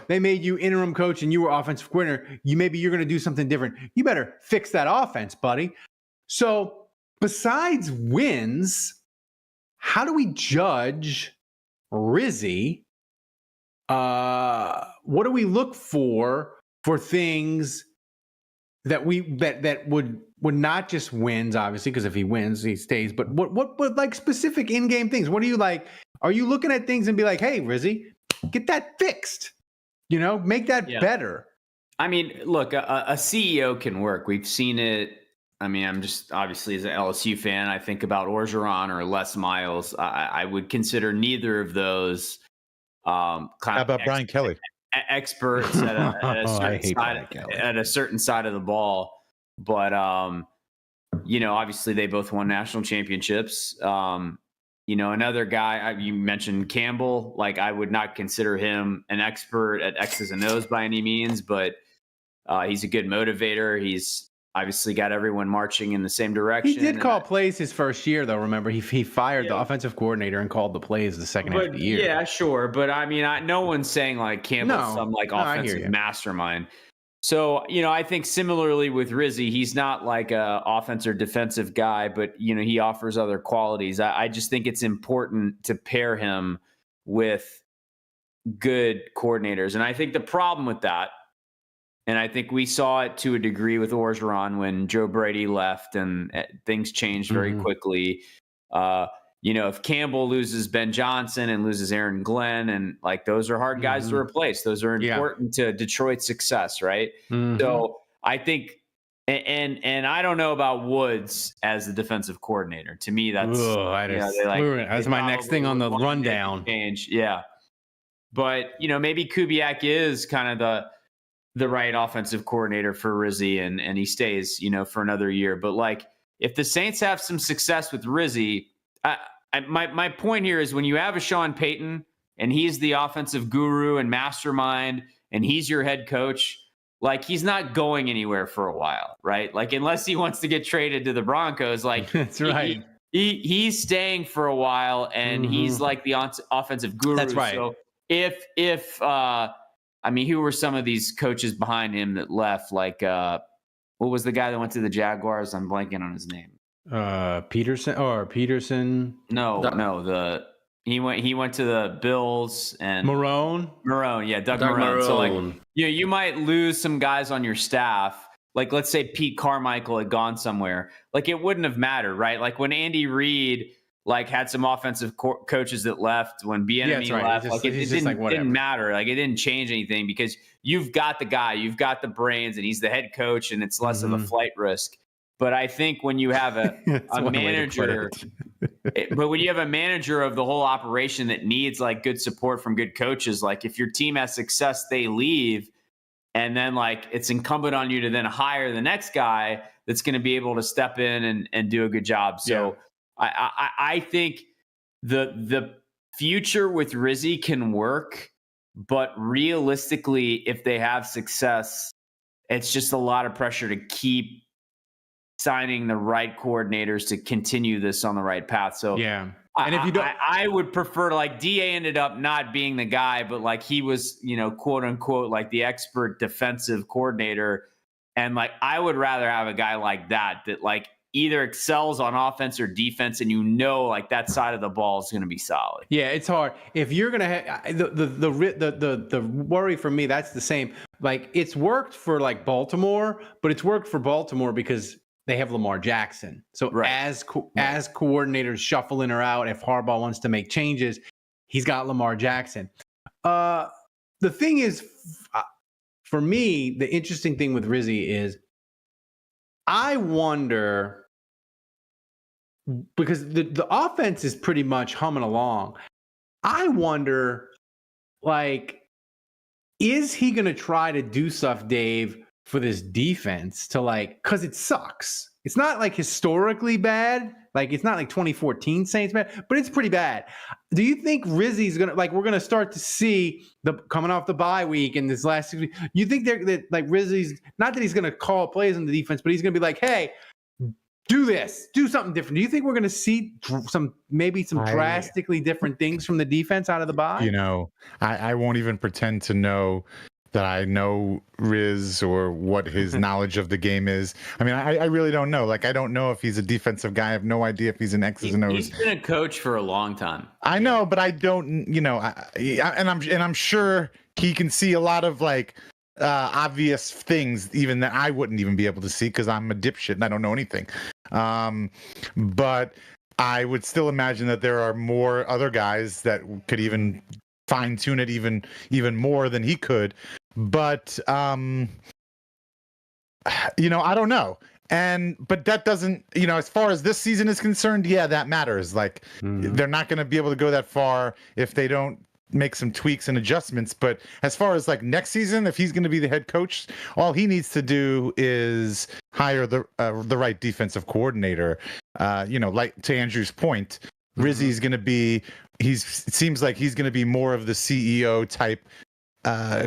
they made you interim coach and you were offensive coordinator. Maybe you're going to do something different. You better fix that offense, buddy. So besides wins, how do we judge Rizzi? What do we look for things that would not just wins, obviously, because if he wins, he stays. But what like specific in-game things? What do you like? Are you looking at things and be like, hey, Rizzi, get that fixed? Make that better. I mean, look, a CEO can work. We've seen it. I mean, I'm just obviously as an LSU fan, I think about Orgeron or Les Miles. I would consider neither of those. How about Brian Kelly? Experts at a certain side of the ball. But, obviously they both won national championships. Another guy, you mentioned Campbell, like I would not consider him an expert at X's and O's by any means, but he's a good motivator. He's obviously got everyone marching in the same direction. He did call plays his first year, though. Remember, he fired the offensive coordinator and called the plays the second half of the year. Yeah, sure. But I mean, no one's saying like Campbell's some offensive mastermind. So, I think similarly with Rizzi, he's not like a offense or defensive guy, but, he offers other qualities. I just think it's important to pair him with good coordinators. And I think the problem with that, and I think we saw it to a degree with Orgeron when Joe Brady left and things changed very quickly. If Campbell loses Ben Johnson and loses Aaron Glenn, and like those are hard guys to replace. Those are important to Detroit's success, right? So I think, and I don't know about Woods as the defensive coordinator. To me, that's that's my next thing on the rundown. Change, but maybe Kubiak is kind of the right offensive coordinator for Rizzi, and he stays for another year. But like if the Saints have some success with Rizzi. My point here is when you have a Sean Payton and he's the offensive guru and mastermind and he's your head coach, like he's not going anywhere for a while, right? Like unless he wants to get traded to the Broncos, like that's right. He's staying for a while and he's like the offensive guru. That's right. So if who were some of these coaches behind him that left? Like what was the guy that went to the Jaguars? I'm blanking on his name. Peterson. No. He went to the Bills and Marone. Yeah, Doug Marone. So like, you might lose some guys on your staff. Like let's say Pete Carmichael had gone somewhere. Like it wouldn't have mattered, right? Like when Andy Reid like had some offensive coaches that left when Bieniemy left. Like it didn't matter. Like it didn't change anything because you've got the guy, you've got the brains, and he's the head coach, and it's less of a flight risk. But I think when you have a manager But when you have a manager of the whole operation that needs like good support from good coaches, like if your team has success, they leave. And then like it's incumbent on you to then hire the next guy that's going to be able to step in and do a good job. So I think the future with Rizzi can work, but realistically, if they have success, it's just a lot of pressure to keep signing the right coordinators to continue this on the right path. So yeah. And if you don't, I would prefer to, like, DA ended up not being the guy, but like he was, quote unquote, like the expert defensive coordinator. And like, I would rather have a guy like that like either excels on offense or defense. And like that side of the ball is going to be solid. Yeah, it's hard. If you're going to have the worry for me, that's the same. Like it's worked for like Baltimore, but it's worked for Baltimore because they have Lamar Jackson. So as coordinators shuffle in or out, if Harbaugh wants to make changes, he's got Lamar Jackson. The thing is, for me, the interesting thing with Rizzi is I wonder, because the offense is pretty much humming along. I wonder, like, is he going to try to do stuff, Dave, for this defense to like, because it sucks. It's not like historically bad. Like it's not like 2014 Saints bad, but it's pretty bad. Do you think Rizzi's gonna we're gonna start to see coming off the bye week and this last 6 weeks? You think that like Rizzi's not that he's gonna call plays on the defense, but he's gonna be like, hey, do this, do something different. Do you think we're gonna see some drastically different things from the defense out of the bye? I won't even pretend to know that I know Riz or what his knowledge of the game is. I mean, I really don't know. Like, I don't know if he's a defensive guy. I have no idea if he's an X's and O's. He's been a coach for a long time. I know, but I don't, and I'm sure he can see a lot of like obvious things even that I wouldn't even be able to see because I'm a dipshit and I don't know anything. But I would still imagine that there are more other guys that could even fine tune it even more than he could. But I don't know. But that doesn't, as far as this season is concerned, yeah, that matters. Like they're not going to be able to go that far if they don't make some tweaks and adjustments. But as far as like next season, if he's going to be the head coach, all he needs to do is hire the right defensive coordinator. Like to Andrew's point, Rizzi's going to be, it seems like he's going to be more of the CEO type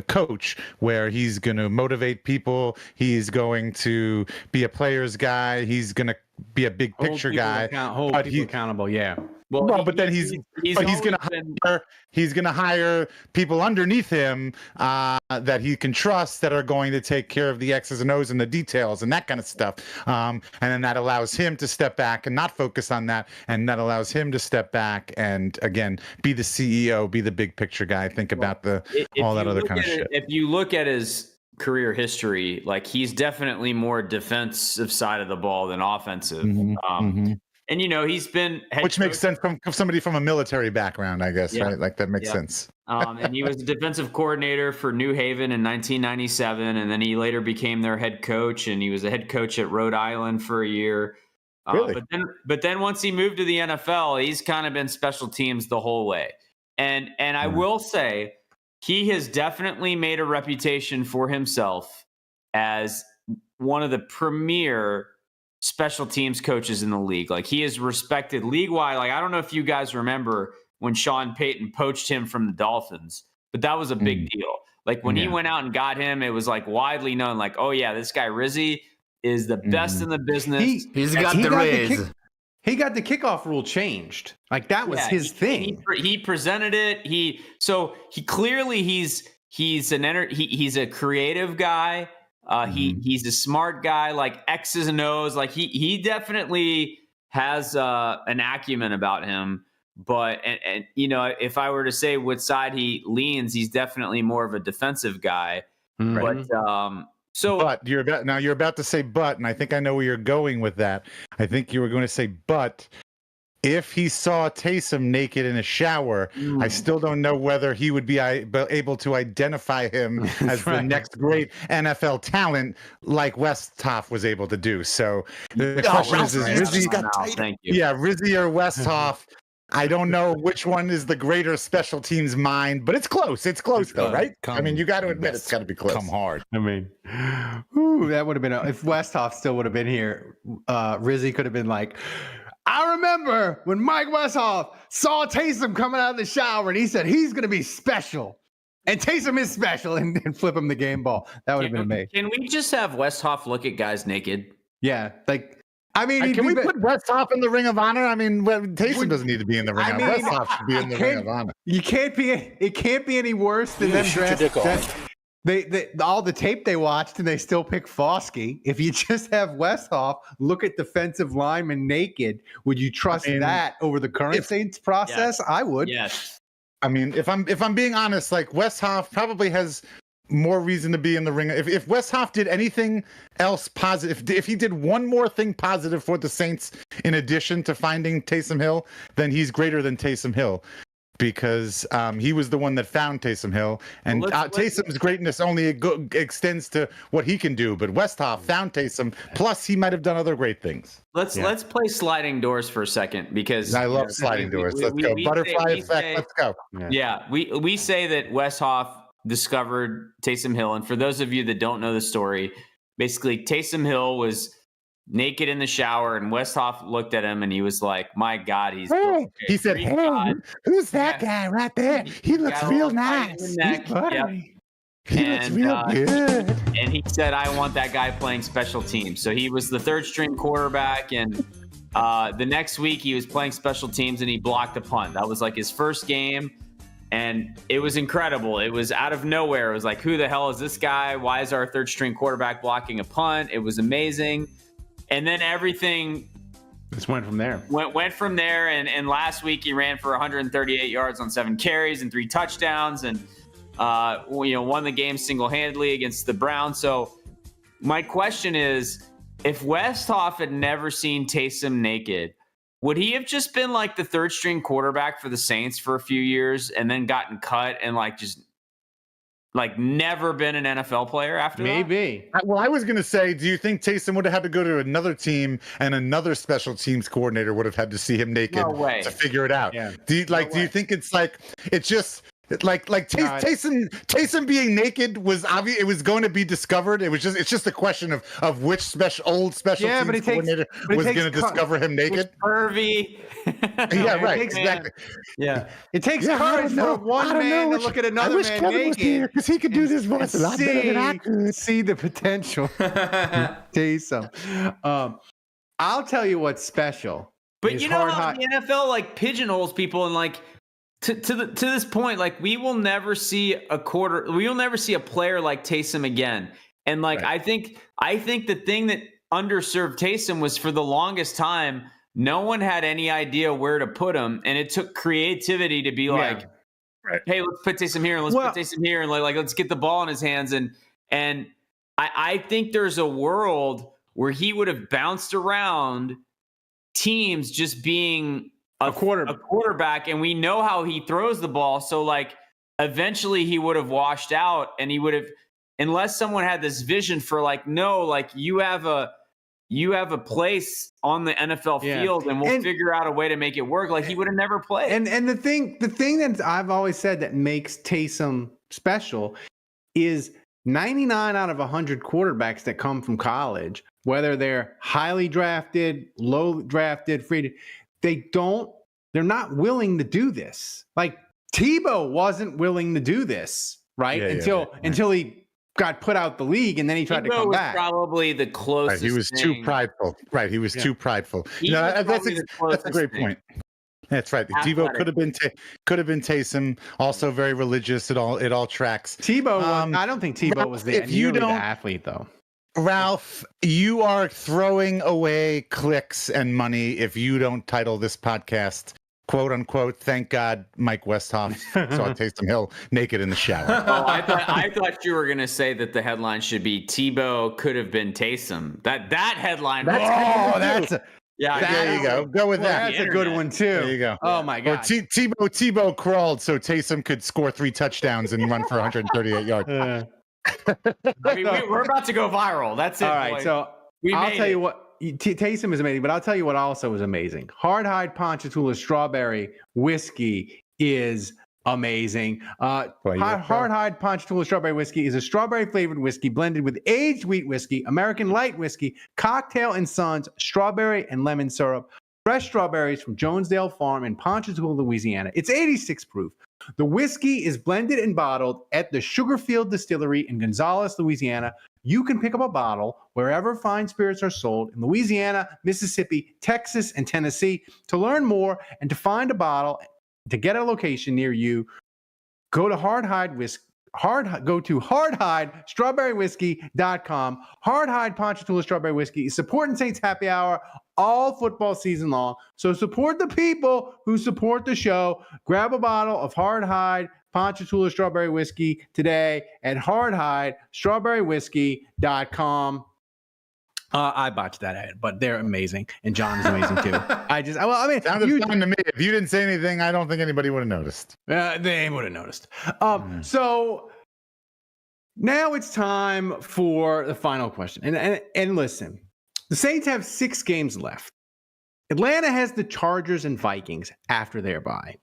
coach, where he's going to motivate people. He's going to be a player's guy. He's going to be a big picture guy. Hold people accountable. Yeah. Well, but then he's going to hire people underneath him that he can trust, that are going to take care of the X's and O's and the details and that kind of stuff. And then that allows him to step back and not focus on that. And that allows him to step back and, again, be the CEO, be the big picture guy, think about all that other kind of shit. If you look at his career history, like he's definitely more defensive side of the ball than offensive. And, he's been which makes sense from somebody from a military background, I guess, right? Like that makes sense. And he was the defensive coordinator for New Haven in 1997. And then he later became their head coach, and he was a head coach at Rhode Island for a year. Really? But then once he moved to the NFL, he's kind of been special teams the whole way. And I will say he has definitely made a reputation for himself as one of the premier special teams coaches in the league. Like, he is respected league-wide. Like, I don't know if you guys remember when Sean Payton poached him from the Dolphins, but that was a big deal. Like, when he went out and got him, it was like widely known, like, oh yeah, this guy Rizzi is the best in the business. He's got the Riz. He got the kickoff rule changed. Like, that was his thing. He presented it. He's a creative guy. He's a smart guy, like X's and O's. Like he definitely has an acumen about him. But and if I were to say what side he leans, he's definitely more of a defensive guy. But but you're about to say but, and I think I know where you're going with that. I think you were going to say but if he saw Taysom naked in a shower, I still don't know whether he would be able to identify him as the next great NFL talent like Westhoff was able to do. So the question is Rizzi, Rizzi or Westhoff? I don't know which one is the greater special teams mind, but it's close. It's close though, right? I mean, you got to admit it's got to be close. Come hard. I mean, that would have been if Westhoff still would have been here. Rizzi could have been like, I remember when Mike Westhoff saw Taysom coming out of the shower and he said he's going to be special. And Taysom is special and flip him the game ball. That would have been amazing. Can we just have Westhoff look at guys naked? Yeah. I mean, can we put Westhoff in the Ring of Honor? I mean, Taysom doesn't need to be in the Ring of Honor. Westhoff should be in the Ring of Honor. It can't be any worse than them dressed. All the tape they watched and they still pick Foskey. If you just have Westhoff look at defensive linemen naked, would you trust that over the current Saints process? Yes. I would. Yes. I mean, if I'm being honest, like Westhoff probably has more reason to be in the ring. If Westhoff did anything else positive, if he did one more thing positive for the Saints in addition to finding Taysom Hill, then he's greater than Taysom Hill. Because he was the one that found Taysom Hill, and Taysom's greatness only extends to what he can do. But Westhoff found Taysom, plus he might have done other great things. Let's play sliding doors for a second because I love sliding doors. Let's go butterfly effect. Let's go. Yeah, we say that Westhoff discovered Taysom Hill, and for those of you that don't know the story, basically Taysom Hill was naked in the shower, and Westhoff looked at him and he was like, my God, he's he said, hey, who's that guy right there? He looks real nice. He's buttery. He looks real good. And he said, I want that guy playing special teams. So he was the third string quarterback, and the next week he was playing special teams and he blocked a punt. That was like his first game, and it was incredible. It was out of nowhere. It was like, who the hell is this guy? Why is our third string quarterback blocking a punt? It was amazing. And then everything just went from there. Went from there. And last week he ran for 138 yards on 7 carries and 3 touchdowns, and won the game single-handedly against the Browns. So my question is, if Westhoff had never seen Taysom naked, would he have just been like the third string quarterback for the Saints for a few years and then gotten cut and never been an NFL player after that? Maybe. Well, I was going to say, do you think Taysom would have had to go to another team and another special teams coordinator would have had to see him naked to figure it out? Yeah. Do you think it's just Taysom being naked was obvious? It was going to be discovered. It's just a question of which special teams coordinator was going to discover him naked. Pervy. Yeah, right. Exactly. Yeah. It takes courage for one man to look at another man naked because he could do this voice a lot better than I could. See the potential. Taysom. I'll tell you what's special. But you know how the NFL pigeonholes people and to this point, we will never see a player like Taysom again. And right. I think the thing that underserved Taysom was for the longest time, no one had any idea where to put him, and it took creativity to be hey, let's put Taysom here and let's put Taysom here and let's get the ball in his hands. And I think there's a world where he would have bounced around teams just being a quarterback, and we know how he throws the ball. So eventually he would have washed out, and he would have, unless someone had this vision for you have a place on the NFL field, and we'll figure out a way to make it work. He would have never played. And the thing that I've always said that makes Taysom special is 99 out of 100 quarterbacks that come from college, whether they're highly drafted, low drafted, free, they're not willing to do this. Tebow wasn't willing to do this, right? Until he got put out the league, and then he tried to come back. Probably the closest. Right, he was too prideful. Right, he was too prideful. That's a great point. That's right. Tebow could have been Taysom. Also very religious. It all tracks. Tebow. I don't think Tebow was the athlete though. Ralph, you are throwing away clicks and money if you don't title this podcast, quote unquote, thank God Mike Westhoff saw Taysom Hill naked in the shower. Oh, I thought you were going to say that the headline should be Tebow could have been Taysom. That headline. Yeah, There you go. Go with that. That's a good one too. There you go. Oh my Or God. Tebow crawled so Taysom could score 3 touchdowns and run for 138 yards. I mean, we're about to go viral. That's it. All right, boy. so I'll tell you what. Taysom is amazing, but I'll tell you what also is amazing. Hardhide Ponchatoula Strawberry Whiskey is amazing. Hardhide Ponchatoula Strawberry Whiskey is a strawberry-flavored whiskey blended with aged wheat whiskey, American light whiskey, Cocktail and Sons, strawberry and lemon syrup, fresh strawberries from Jonesdale Farm in Ponchatoula, Louisiana. It's 86 proof. The whiskey is blended and bottled at the Sugarfield Distillery in Gonzales, Louisiana. You can pick up a bottle wherever fine spirits are sold in Louisiana, Mississippi, Texas, and Tennessee. To learn more and to find a bottle, to get a location near you, go to hardhidestrawberrywhiskey.com. Hardhide Ponchatoula Strawberry Whiskey is supporting Saints Happy Hour all football season long. So support the people who support the show. Grab a bottle of Hardhide Ponchatoula Strawberry Whiskey today at hardhidestrawberrywhiskey.com. I botched that ad, but they're amazing, and John is amazing too. Sounded fine to me. If you didn't say anything, I don't think anybody would have noticed. They would have noticed. So now it's time for the final question. And listen, the Saints have 6 games left. Atlanta has the Chargers and Vikings after their bye.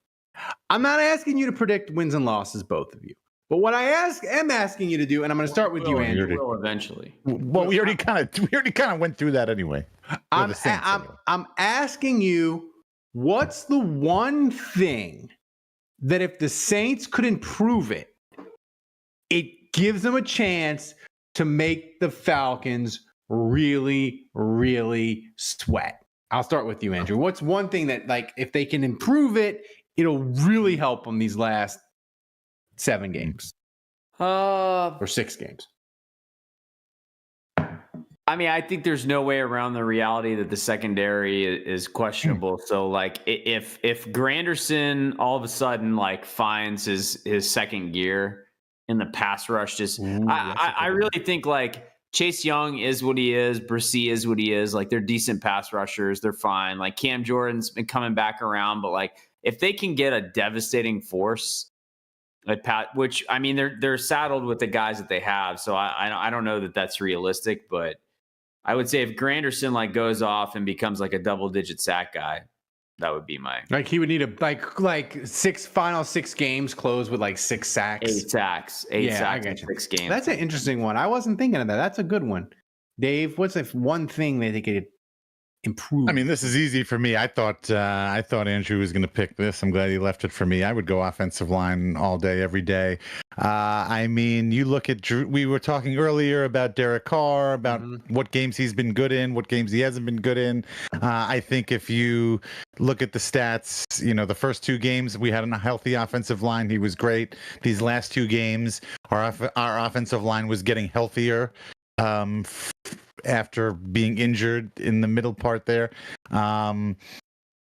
I'm not asking you to predict wins and losses, both of you. But what I am asking you to do, and I'm going to start with you, Andrew. Will eventually. Well, we already kind of went through that anyway. I'm asking you, what's the one thing that if the Saints could improve it, it gives them a chance to make the Falcons really, really sweat? I'll start with you, Andrew. What's one thing that, like, if they can improve it, it'll really help them these last 7 games or 6 games? I mean, I think there's no way around the reality that the secondary is questionable. So, like, if Granderson all of a sudden like finds his second gear in the pass rush, I really think like Chase Young is what he is, Brissy is what he is. Like, they're decent pass rushers, they're fine. Like, Cam Jordan's been coming back around, but like if they can get a devastating force, which I mean they're saddled with the guys that they have, so I don't know that that's realistic, but I would say if Granderson like goes off and becomes like a double-digit sack guy, that would be my he would need a final 6 games close with like 6 sacks. 8 sacks in 6 games. That's an interesting one. I wasn't thinking of that. That's a good one. Dave, what's if one thing that they could improve? I mean, this is easy for me. I thought Andrew was going to pick this. I'm glad he left it for me. I would go offensive line all day, every day. I mean, you look at Drew. We were talking earlier about Derek Carr, about what games he's been good in, what games he hasn't been good in. I think if you look at the stats, the first 2 games we had a healthy offensive line. He was great. These last 2 games, our offensive line was getting healthier. After being injured in the middle part there.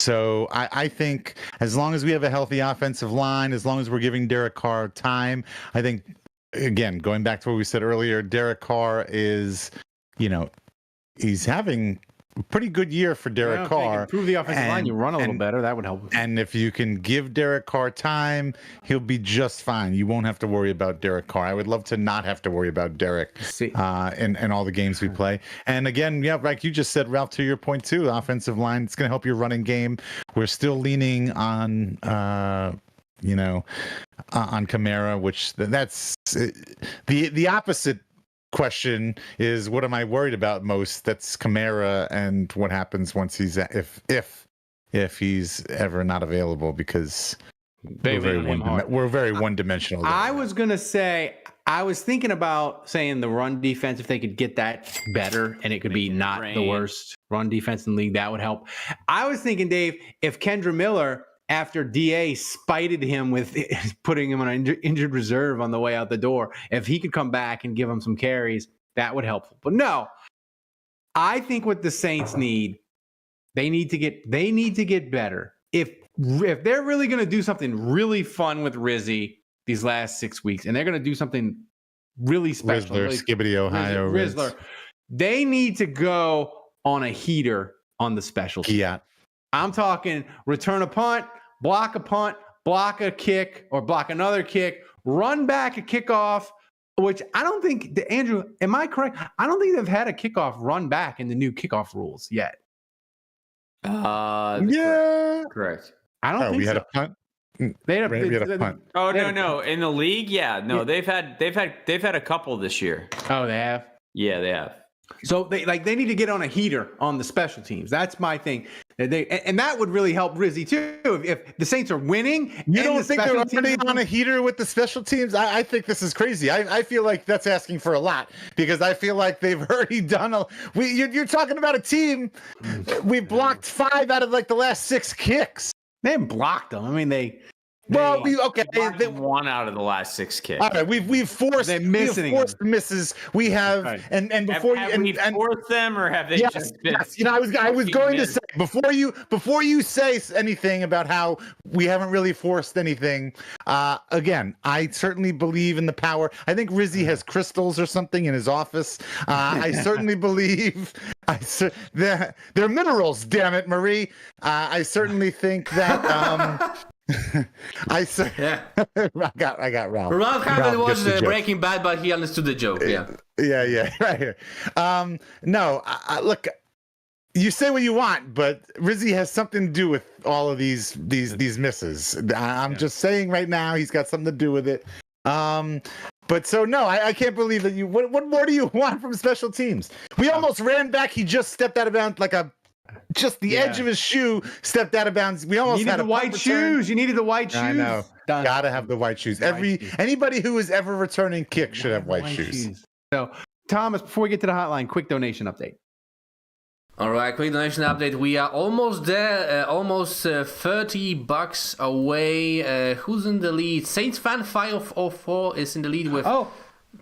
So I think as long as we have a healthy offensive line, as long as we're giving Derek Carr time, I think, again, going back to what we said earlier, Derek Carr is, he's having a pretty good year for Derek Carr. Improve the offensive line, you run a little better, that would help. And if you can give Derek Carr time, he'll be just fine. You won't have to worry about Derek Carr. I would love to not have to worry about Derek in all the games we play. And again, like you just said, Ralph, to your point too, offensive line, it's going to help your running game. We're still leaning on on Kamara, which that's the opposite question is, what am I worried about most? That's Kamara and what happens once he's if he's ever not available, because we're very one-dimensional. I was gonna say, I was thinking about saying the run defense, if they could get that better and it could be not the worst run defense in the league, that would help. I was thinking, Dave, if Kendra Miller, after DA spited him with putting him on an injured reserve on the way out the door, if he could come back and give him some carries, that would help. But no, I think what the Saints need, they need to get better. If they're really going to do something really fun with Rizzi these last 6 weeks, and they're going to do something really special, Skibbity Ohio, Rizzler, they need to go on a heater on the special teams. Yeah. I'm talking return a punt, block a kick, or block another kick, run back a kickoff, which I don't think, Andrew, am I correct? I don't think they've had a kickoff run back in the new kickoff rules yet. Yeah. Correct. I don't think we had so. a punt. They had We had a punt. Oh no! In the league, they've had a couple this year. Oh, they have. Yeah, they have. So they need to get on a heater on the special teams. That's my thing. And that would really help Rizzi too. If the Saints are winning, you don't think they're already on a heater with the special teams? I think this is crazy. I feel like that's asking for a lot because I feel like they've already done you're talking about a team. We blocked 5 out of like the last 6 kicks. They haven't blocked them. I mean, they one out of the last 6 kicks. All right, we've forced misses. We have right. and before have we forced them or have they just been? Yes. You know, I was going to say before you say anything about how we haven't really forced anything. Again, I certainly believe in the power. I think Rizzi has crystals or something in his office. I certainly believe. They're minerals. Damn it, Marie. I certainly think that. I got Ralph. Ralph haven't watched Breaking Bad, but he understood the joke. Yeah, right here. No, look, you say what you want, but Rizzi has something to do with all of these misses. I'm just saying right now, he's got something to do with it. But so no, I can't believe that you. What more do you want from special teams? We almost ran back. He just stepped out of bounds like just the edge of his shoe stepped out of bounds. We almost had the white shoes. You needed the white shoes. I know. Gotta have the white shoes. Anybody who is ever returning kick should have white shoes. So, Thomas, before we get to the hotline, quick donation update. All right, quick donation update. We are almost there, almost $30 away. Who's in the lead? Saints fan 504 is in the lead with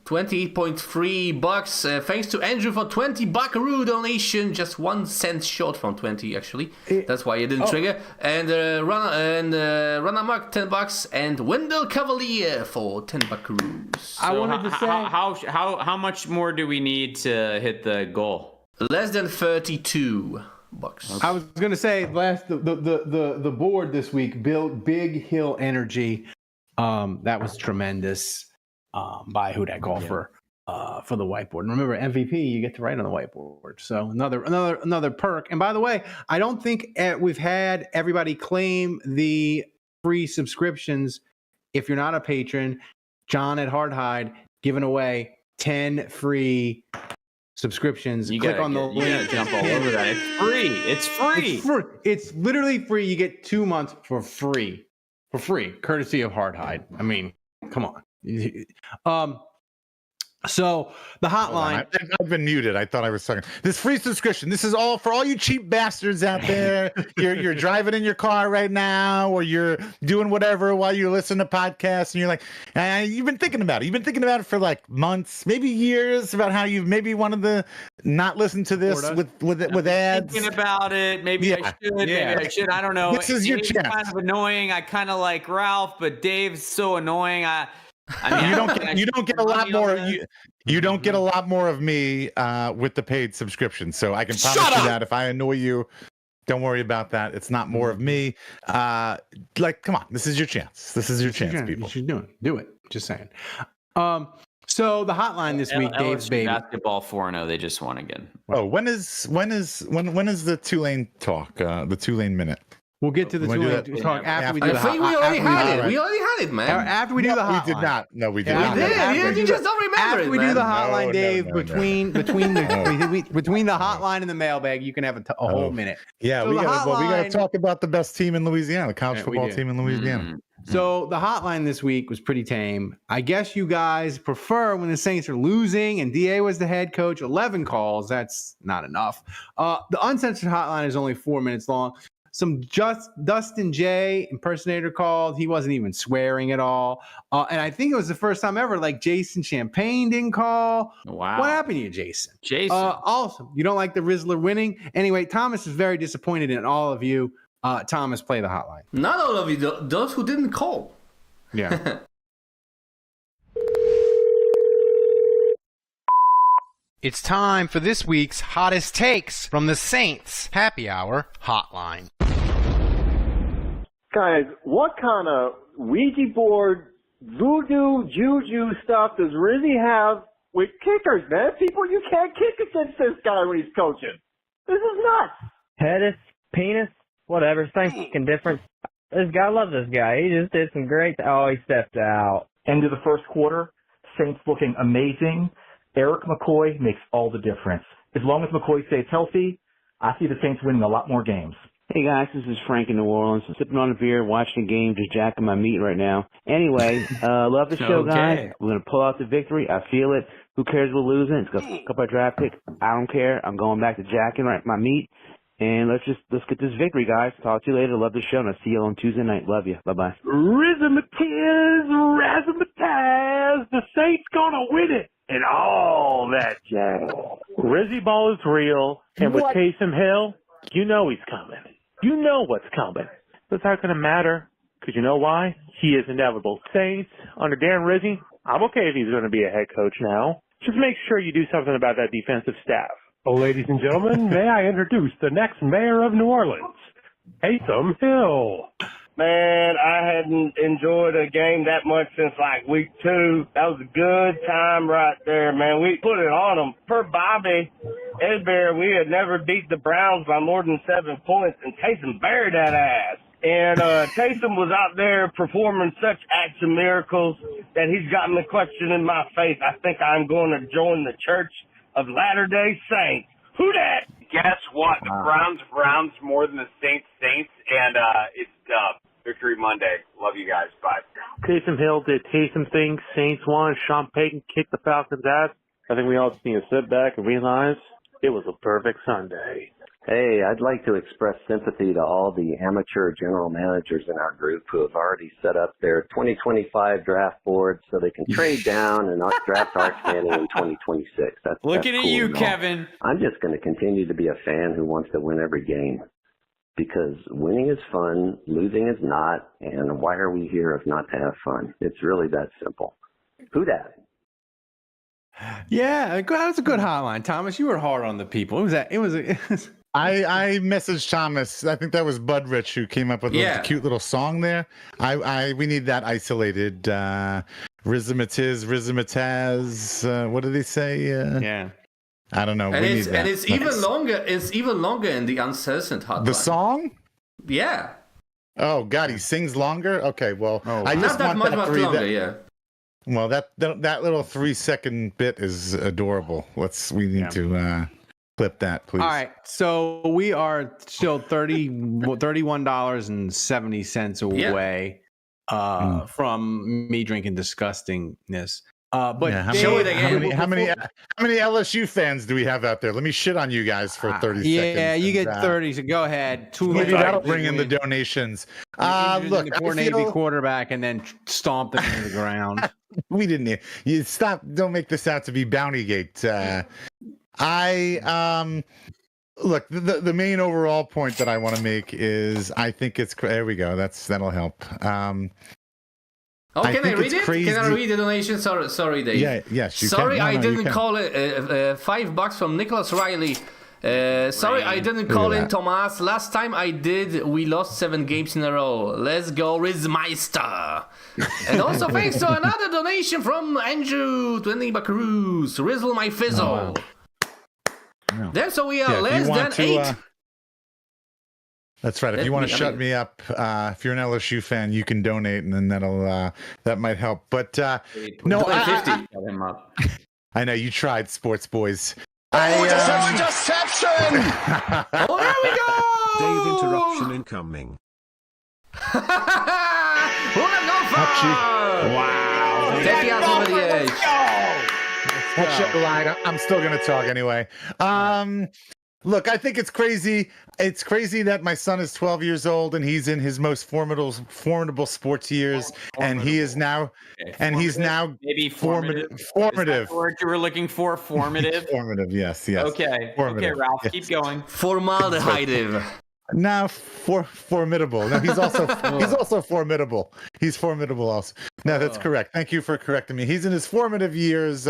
$28.3. Thanks to Andrew for $20 donation, just 1 cent short from 20 actually. That's why you didn't trigger. And Runner Mark $10 and Wendell Cavalier for $10. So I wanted to say how much more do we need to hit the goal? Less than $32. I was gonna say the board this week built Big Hill Energy. That was tremendous. By Hotline golfer for the whiteboard. And remember, MVP you get to write on the whiteboard. So another perk. And by the way, I don't think we've had everybody claim the free subscriptions. If you're not a patron, John at Hardhide giving away 10 free subscriptions. Click on the link. You gotta jump all over that. It's free. It's free. It's literally free. You get 2 months for free, courtesy of Hardhide. I mean, come on. So the hotline. I've been muted. I thought I was talking. This free subscription. This is all for all you cheap bastards out there. You're driving in your car right now, or you're doing whatever while you're listening to podcasts, and you're like, you've been thinking about it. You've been thinking about it for like months, maybe years, about how you maybe wanted to not listen to this with ads. Thinking about it. Maybe I should. Maybe I should. I don't know. This is your chance. Kind of annoying. I kind of like Ralph, but Dave's so annoying. I mean, you don't get a lot more. You don't get a lot more of me with the paid subscription. So I can promise you that if I annoy you, don't worry about that. It's not more of me. Come on, this is your chance. This is your chance, people. You should do it. Just saying. So the hotline this week, Dave's baby. Basketball 4-0. They just won again. Oh, when is the Tulane talk? The Tulane minute. We'll get to the Tulane talk after we do the hotline. I think we already had it. We already had it, man. After we do the hotline. We did not. No, we did not. We did. You just don't remember it, After we do the hotline, Dave, between the hotline and the mailbag, you can have a whole minute. Yeah, we got to talk about the best team in Louisiana, the college football team in Louisiana. So the hotline this week was pretty tame. I guess you guys prefer when the Saints are losing and DA was the head coach. 11 calls. That's not enough. The uncensored hotline is only 4 minutes long. Some Dustin J impersonator called. He wasn't even swearing at all. And I think it was the first time ever, like Jason Champagne didn't call. Wow. What happened to you, Jason? Awesome. You don't like the Rizzler winning? Anyway, Thomas is very disappointed in all of you. Thomas, play the hotline. Not all of you, those who didn't call. Yeah. It's time for this week's hottest takes from the Saints Happy Hour Hotline. Guys, what kind of Ouija board, voodoo, juju stuff does Rizzi have with kickers, man? You can't kick against this guy when he's coaching. This is nuts. Pettis, penis, whatever, same fucking difference. I love this guy. He just did some great. Oh, he stepped out. End of the first quarter, Saints looking amazing. Eric McCoy makes all the difference. As long as McCoy stays healthy, I see the Saints winning a lot more games. Hey guys, this is Frank in New Orleans. I'm sipping on a beer, watching a game, just jacking my meat right now. Anyway, love the show, guys. We're going to pull out the victory. I feel it. Who cares we're losing? It's going to fuck up our draft pick. I don't care. I'm going back to jacking my meat. And let's get this victory, guys. Talk to you later. Love the show, and I'll see you on Tuesday night. Love you. Bye-bye. Razzmatazz, the Saints gonna win it, and all that jazz. Rizzi ball is real, and with Taysom Hill, you know he's coming. You know what's coming. But it's not gonna matter, because you know why? He is inevitable. Saints, under Darren Rizzi, I'm okay if he's gonna be a head coach now. Just make sure you do something about that defensive staff. Oh, ladies and gentlemen, may I introduce the next mayor of New Orleans, Taysom Hill. Man, I hadn't enjoyed a game that much since like week 2. That was a good time right there, man. We put it on them. Per Bobby Edbear, we had never beat the Browns by more than 7 points, and Taysom buried that ass. And Taysom was out there performing such action miracles that he's got me questioning my faith. I think I'm going to join the Church of Latter-day Saints. Who dat? Guess what? The Browns more than the Saints, and it's Victory Monday. Love you guys. Bye. Taysom Hill did Taysom things. Saints won. Sean Payton kicked the Falcons' ass. I think we all just need to sit back and realize it was a perfect Sunday. Hey, I'd like to express sympathy to all the amateur general managers in our group who have already set up their 2025 draft board so they can trade down and draft Arch Manning in 2026. Looking at cool, you, Kevin. I'm just going to continue to be a fan who wants to win every game because winning is fun, losing is not, and why are we here if not to have fun? It's really that simple. Who dat? Yeah, that was a good hotline, Thomas. You were hard on the people. It was I messaged Thomas. I think that was Bud Rich who came up with a cute little song there. We need that isolated. Rizmatazz. What did they say? Yeah. I don't know. And it's even longer. It's even longer in the Uncensored Hotline. The song? Yeah. Oh God, he sings longer. Okay, well, I not just that want much longer. Yeah. Well, that little 3-second bit is adorable. We need to clip that, please. All right, so we are still $31.70 away from me drinking disgustingness. But yeah, show it again. How many LSU fans do we have out there? Let me shit on you guys for 30 seconds. Yeah, you get 30. So go ahead. Maybe that'll bring in the donations. Look, the poor Navy quarterback and then stomp them into the ground. We didn't. You stop. Don't make this out to be Bountygate. Look, the main overall point that I want to make is I think it's there we go. That'll help. Can I read it? Crazy. Can I read the donation? Sorry, Dave. Yeah, yes. Sorry, I didn't call it. $5 from Nicholas Riley. Sorry, I didn't call in Thomas. Last time I did, we lost 7 games in a row. Let's go, Rizmeister. And also thanks to another donation from Andrew, 20 buckaroos. Rizzle my fizzle. No. There, so we are less than 8. That's right. If you want to shut me up, if you're an LSU fan, you can donate, and then that might help. But no, 50. Shut him up. I know you tried, sports boys. Interception! Oh, there we go! Dave interruption incoming. Wow. Take me out over the edge. I'm still going to talk anyway. Look, I think it's crazy. It's crazy that my son is 12 years old and he's in his most formidable sports years, and he is now, maybe formative. Formative. Is that the word you were looking for? Formative. Formative. Yes. Okay. Formative. Okay, Ralph, Yes. keep going. Formaldehyde. No, formidable. No, he's also formidable. He's formidable also. No, that's correct. Thank you for correcting me. He's in his formative years,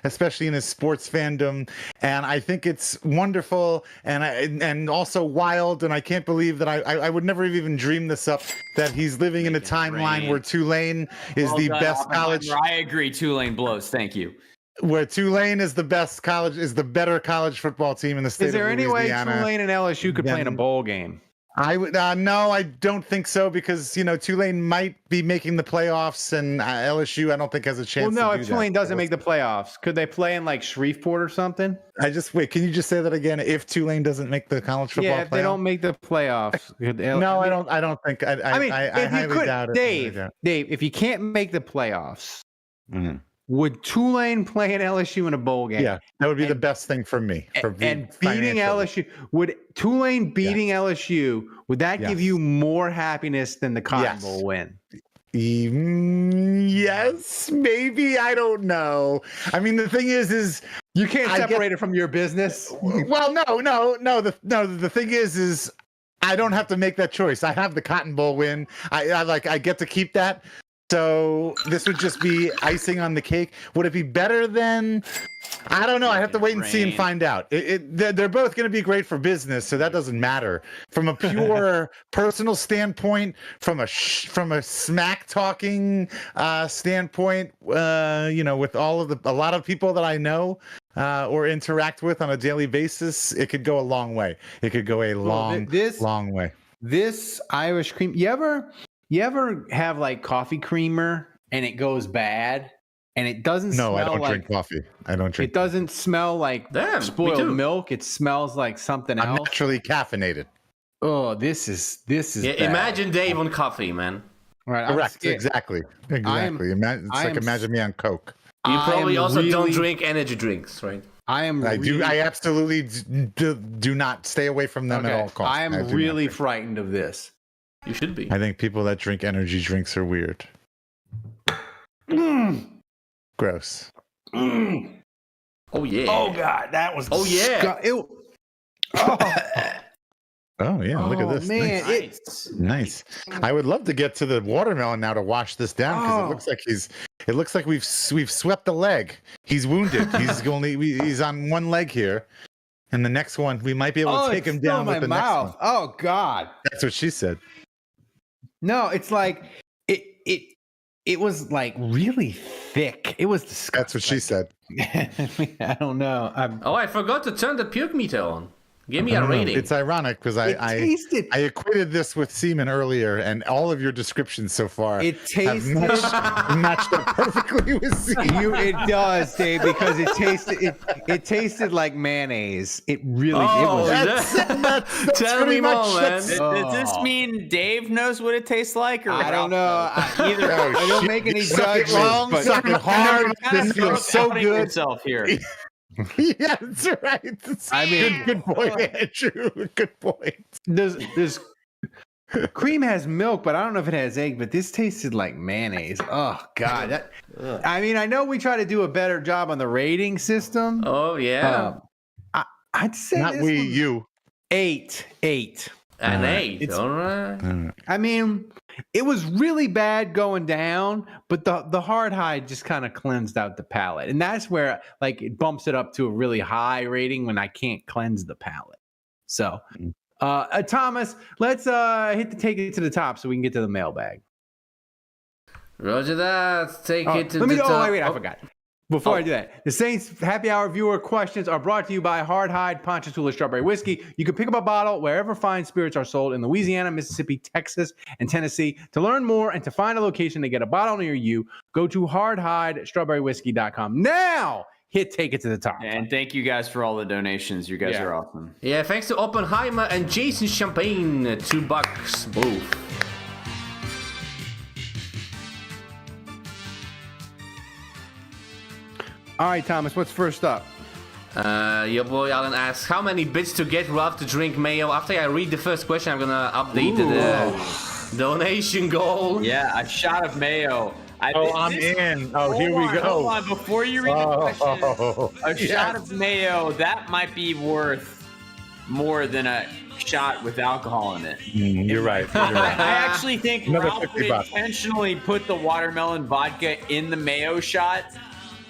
especially in his sports fandom, and I think it's wonderful and also wild. And I can't believe that I would never have even dreamed this up, that he's living in a timeline where Tulane is the best college. I agree. Tulane blows. Thank you. Where Tulane is the best college, is the better college football team in the state of Louisiana. Is there any way Tulane and LSU could play in a bowl game? I would no, I don't think so, because Tulane might be making the playoffs, and LSU I don't think has a chance. Well, no, if Tulane doesn't make the playoffs, could they play in like Shreveport or something? Can you just say that again? If Tulane doesn't make the college football playoffs? If they don't make the playoffs. No, I don't think. I highly doubt it. Dave, if you can't make the playoffs, would Tulane play an LSU in a bowl game? Yeah, that would be the best thing for me. And beating LSU, would Tulane beating LSU, would that give you more happiness than the Cotton Bowl win? Yes, maybe. I don't know. I mean, the thing is you can't separate it from your business. Well, no. The thing is I don't have to make that choice. I have the Cotton Bowl win. I get to keep that. So this would just be icing on the cake. Would it be better than? I don't know. I have to wait and see and find out. They're both going to be great for business, so that doesn't matter. From a pure personal standpoint, from a smack talking standpoint, with a lot of people that I know or interact with on a daily basis, it could go a long way. It could go a long way. This Irish cream. You ever have like coffee creamer and it goes bad and it doesn't smell like... No, I don't drink coffee. I don't drink. It doesn't smell like spoiled milk. It smells like something else. I'm naturally caffeinated. Oh, this is bad. Imagine Dave on coffee, man. Right. Correct. Exactly. It's like imagine me on Coke. You probably also don't drink energy drinks, right? I absolutely do not stay away from them at all costs. I am really frightened of this. You should be. I think people that drink energy drinks are weird. Gross. Oh yeah. Oh god, that was. Oh yeah. Oh yeah, look at this. Man, nice. I would love to get to the watermelon now to wash this down, because it looks like we've swept the leg. He's wounded. He's on one leg here. And the next one, we might be able to take him down with the next one. Oh god. That's what she said. No, it's like it was like really thick. It was disgusting. That's what she said. I don't know. I forgot to turn the puke meter on. Give me a rating. It's ironic because I equated this with semen earlier, and all of your descriptions so far have matched up perfectly with semen. It does, Dave, because it tasted like mayonnaise. It really that's tell me more, man. Does this mean Dave knows what it tastes like, or I don't know? Either I don't make any judgments. But suck it hard. This feels so good. Yourself here. Yeah, that's right. Good point, Andrew. Good point. There's cream has milk, but I don't know if it has egg. But this tasted like mayonnaise. Oh God! I mean, I know we try to do a better job on the rating system. Oh yeah. I'd say not you. 8. An 8. All right. I mean, it was really bad going down, but the Hardhide just kind of cleansed out the palate, and that's where like it bumps it up to a really high rating when I can't cleanse the palate. So, Thomas, let's take it to the top so we can get to the mailbag. Roger that. Take it to the top. Oh wait, I forgot. Before I do that, the Saints Happy Hour viewer questions are brought to you by Hardhide Ponchatoula Strawberry Whiskey. You can pick up a bottle wherever fine spirits are sold in Louisiana, Mississippi, Texas, and Tennessee. To learn more and to find a location to get a bottle near you, go to hardhidestrawberrywhiskey.com. Now, take it to the top. And thank you guys for all the donations. You guys are awesome. Yeah, thanks to Oppenheimer and Jason Champagne, $2 both. All right, Thomas, what's first up? Your boy Alan asks, how many bits to get Ralph to drink mayo? After I read the first question, I'm going to update the donation goal. Yeah, a shot of mayo. I'm in. Here we go. Hold on, before you read the question, shot of mayo, that might be worth more than a shot with alcohol in it. You're right. I actually think Another Ralph would $50. intentionally put the watermelon vodka in the mayo shot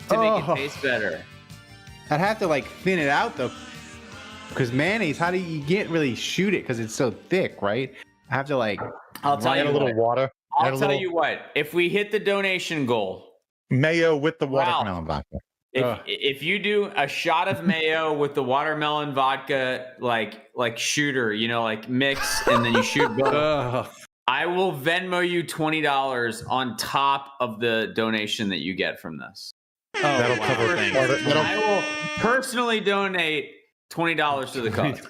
to make it taste better. I'd have to like thin it out though, because mayonnaise. How do you can't really shoot it because it's so thick, right? I have to like. I'll tell you a little water. I'll tell you what. If we hit the donation goal, mayo with the watermelon vodka. If you do a shot of mayo with the watermelon vodka, like shooter, like mix, and then you shoot both, I will Venmo you $20 on top of the donation that you get from this. That'll cover things. I will personally donate $20 to the cause.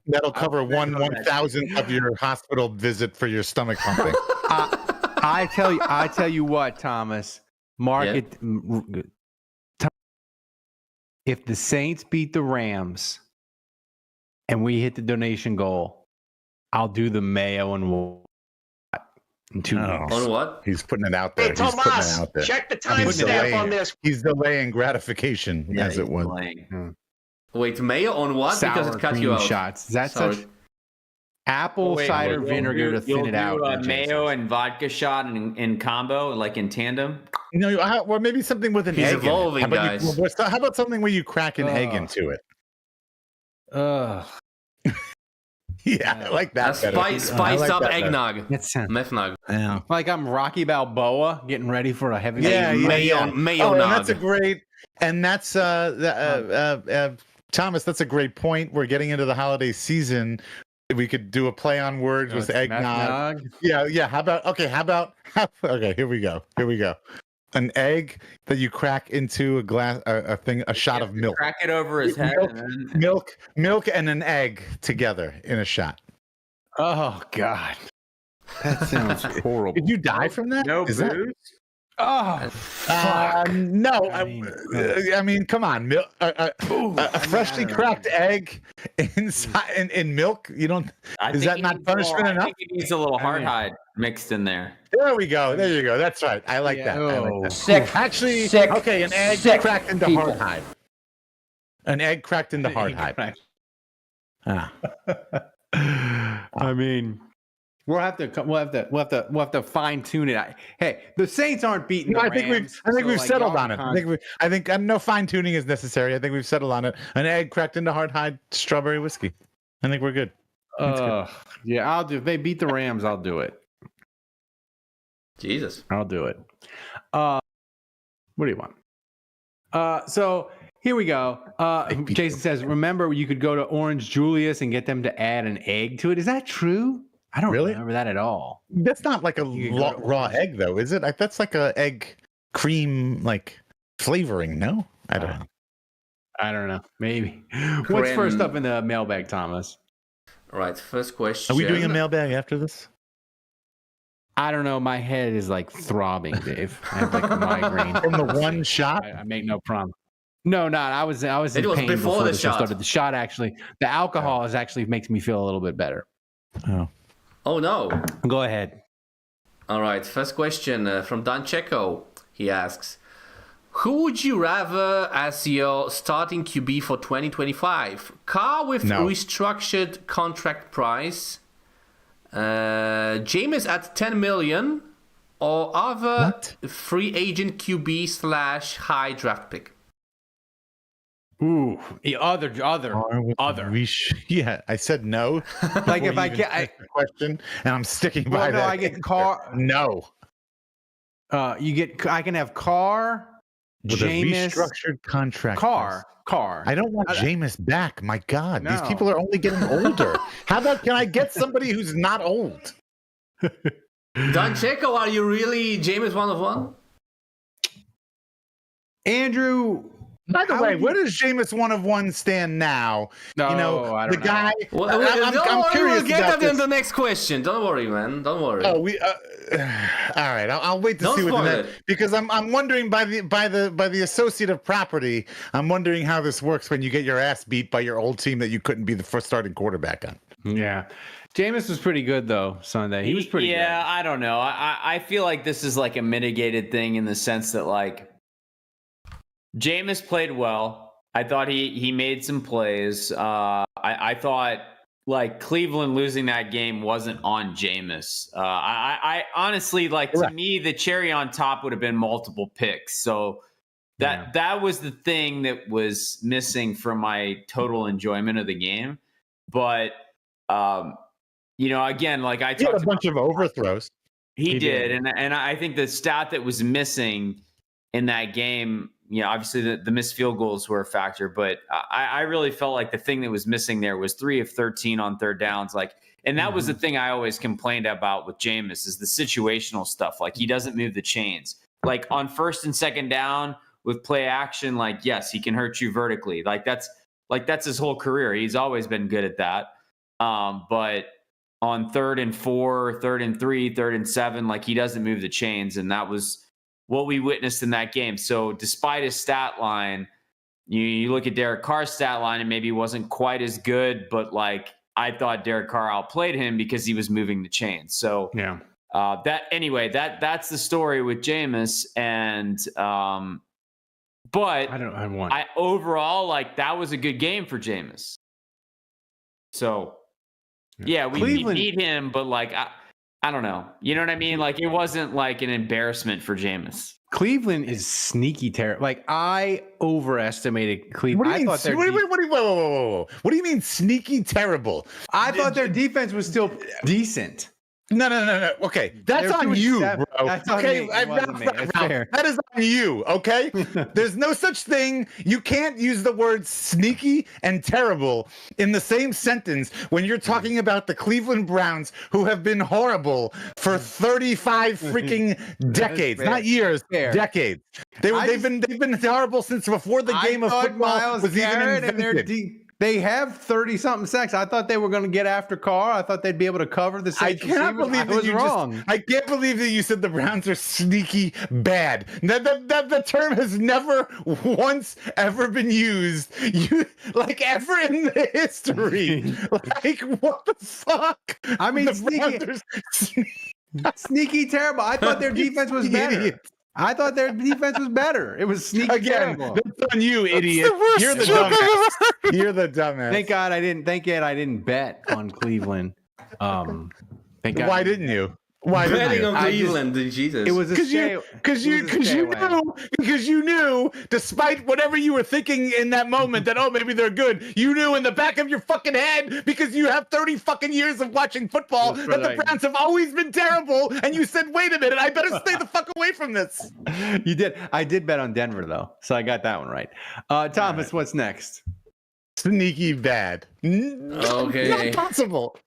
That'll cover 1/1000th of your hospital visit for your stomach pumping. I tell you what, Thomas. If the Saints beat the Rams and we hit the donation goal, I'll do the mayo and in 2 weeks. On what? He's putting it out there. Hey, Tomas, check the timestamp on this. He's delaying gratification, as it was. Wait, mayo on what? Sour because it cut you cream out. shots. That's such apple cider vinegar to thin it out. A mayo and vodka shot in combo, like in tandem. Or maybe something with an He's egg. evolving, guys. How about something where you crack an egg into it? Yeah, I like that. Spiced up eggnog. Methnog. Yeah. Like I'm Rocky Balboa getting ready for a heavy mayo. And that's a great. And that's Thomas. That's a great point. We're getting into the holiday season. We could do a play on words with eggnog. Yeah. How about? Okay, here we go. An egg that you crack into a glass, a shot of milk. Crack it over his head. Milk, and an egg together in a shot. Oh God, that sounds horrible. Did you die from that? No booze. No. I mean, come on, a freshly cracked egg inside in milk. You don't. Is that not punishment enough? I think it needs a little Hardhide mixed in there. There we go. There you go. That's right. I like that. Sick. Actually, sick. Okay, an egg Sick cracked into people. Hardhide. An egg cracked into Hardhide. I mean, we'll have to fine tune it. Hey, the Saints aren't beating the Rams. I think we've settled on it. I think no fine tuning is necessary. I think we've settled on it. An egg cracked into Hardhide strawberry whiskey. I think we're good. Yeah, I'll do. If they beat the Rams, I'll do it. Jesus, I'll do it. What do you want? So here we go. Jason says, remember you could go to Orange Julius and get them to add an egg to it. Is that true? I don't remember that at all. That's not like a raw egg, though, is it? That's like a egg cream flavoring. No, I don't know. I don't know. Maybe. What's first up in the mailbag, Thomas? All right, first question. Are we doing a mailbag after this? I don't know. My head is throbbing, Dave. I have a migraine. From the one shot? I make no promise. No, not. I was in pain before the show shot. started. The shot actually, the alcohol makes me feel a little bit better. Oh no. Go ahead. All right, first question from Don Checo. He asks, who would you rather as your starting QB for 2025? Carr with restructured contract price, Jameis at $10 million, or other free agent QB / high draft pick? Ooh, the other. Yeah, I said no. If I get the question, and I'm sticking by that. No, I get Carr. No. I can have Carr, with Jameis, a restructured contract. Carr. I don't want Jameis back. My God, these people are only getting older. How about can I get somebody who's not old? Don Checo, are you really Jameis 1 of 1? Andrew. By the way, where does Jameis 1 of 1 stand now? No, I don't know. Guy. Well, I'm curious. We'll get that in the next question. Don't worry, man. Don't worry. Oh, all right. I'll wait to see what the because I'm wondering by the associative property. I'm wondering how this works when you get your ass beat by your old team that you couldn't be the first starting quarterback on. Yeah. Jameis was pretty good though Sunday. He was pretty good. Yeah, I don't know. I feel like this is a mitigated thing in the sense that Jameis played well. I thought he made some plays. I thought like Cleveland losing that game wasn't on Jameis. I honestly, like, to me, the cherry on top would have been multiple picks. So that was the thing that was missing from my total enjoyment of the game. But again, like I talked a bunch of overthrows. He did. And I think the stat that was missing in that game, obviously the missed field goals were a factor, but I really felt like the thing that was missing there was 3 of 13 on third downs. And that was the thing I always complained about with Jameis is the situational stuff. Like, he doesn't move the chains. Like, on first and second down with play action, like, yes, he can hurt you vertically. That's his whole career. He's always been good at that. But on 3rd and 4, 3rd and 3, 3rd and 7, like, he doesn't move the chains. And that was what we witnessed in that game. So despite his stat line, you look at Derek Carr's stat line and maybe wasn't quite as good, but like, I thought Derek Carr outplayed him because he was moving the chains. So that's the story with Jameis. And but I overall, like, that was a good game for Jameis. So we need him, but like, I don't know. You know what I mean? Like, it wasn't like an embarrassment for Jameis. Cleveland is sneaky terrible. Like, I overestimated Cleveland. What do you mean sneaky terrible? I thought their defense was still decent. No. Okay, that's on you, bro. That's on me. That is on you, okay? There's no such thing. You can't use the words sneaky and terrible in the same sentence when you're talking about the Cleveland Browns, who have been horrible for 35 freaking decades, not years, decades. They've been horrible since before the game of football was even invented. They have 30-something sacks. I thought they were going to get after Carr. I thought they'd be able to cover the Saints. I can't believe that you wrong. I can't believe that you said the Browns are sneaky bad. That term has never once ever been used. Ever in the history. Like, what the fuck? I mean, sneaky terrible. I thought their defense was better. Idiots. I thought their defense was better. It was sneaky terrible. That's on you, idiot. You're the dumbass. You're the dumbass. Thank God I didn't bet on Cleveland. Thank God. Why didn't you? Why betting on Cleveland? Jesus. It was because you knew, despite whatever you were thinking in that moment, that maybe they're good. You knew in the back of your fucking head, because you have 30 fucking years of watching football, that the Browns have always been terrible. And you said, "Wait a minute, I better stay the fuck away from this." You did. I did bet on Denver though, so I got that one right. Thomas, what's next? Sneaky bad. Okay. Not possible.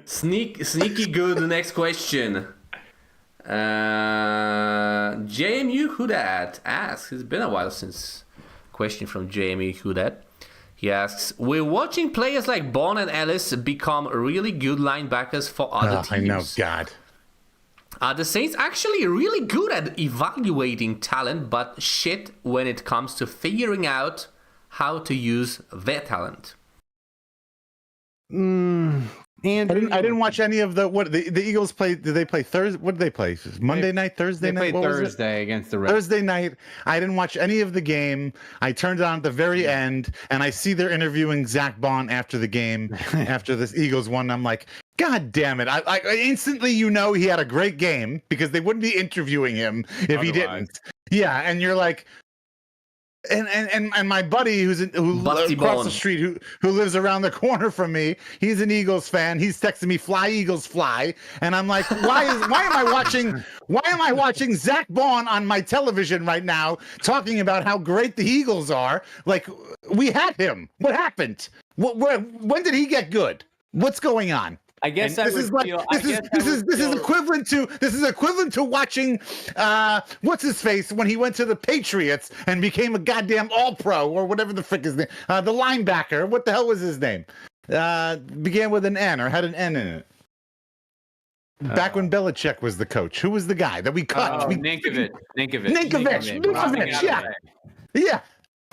Sneaky good. The next question. JMU Hudat asks, it's been a while since question from JMU Hudat. He asks, we're watching players like Bond and Ellis become really good linebackers for other teams. I know, God. Are the Saints actually really good at evaluating talent, but shit when it comes to figuring out how to use their talent? Andrew, I didn't watch any of the Eagles play. Did they play Thursday? What did they play? Monday night, Thursday night. They played Thursday against the Reds. Thursday night. I didn't watch any of the game. I turned it on at the very end, and I see they're interviewing Zach Bond after the game, after this Eagles won. I'm like, God damn it! I instantly, he had a great game, because they wouldn't be interviewing him if he didn't. Yeah, and you're like. And my buddy who lives across the street, who lives around the corner from me, he's an Eagles fan. He's texting me, "Fly Eagles, fly!" And I'm like, why am I watching Zach Bond on my television right now talking about how great the Eagles are? Like, we had him. What happened? When did he get good? What's going on? I guess this is equivalent to watching what's his face when he went to the Patriots and became a goddamn All-Pro or whatever the frick his name. The linebacker, what the hell was his name? Began with an N or had an N in it. Back when Belichick was the coach, who was the guy that we cut? Ninkovich. Yeah.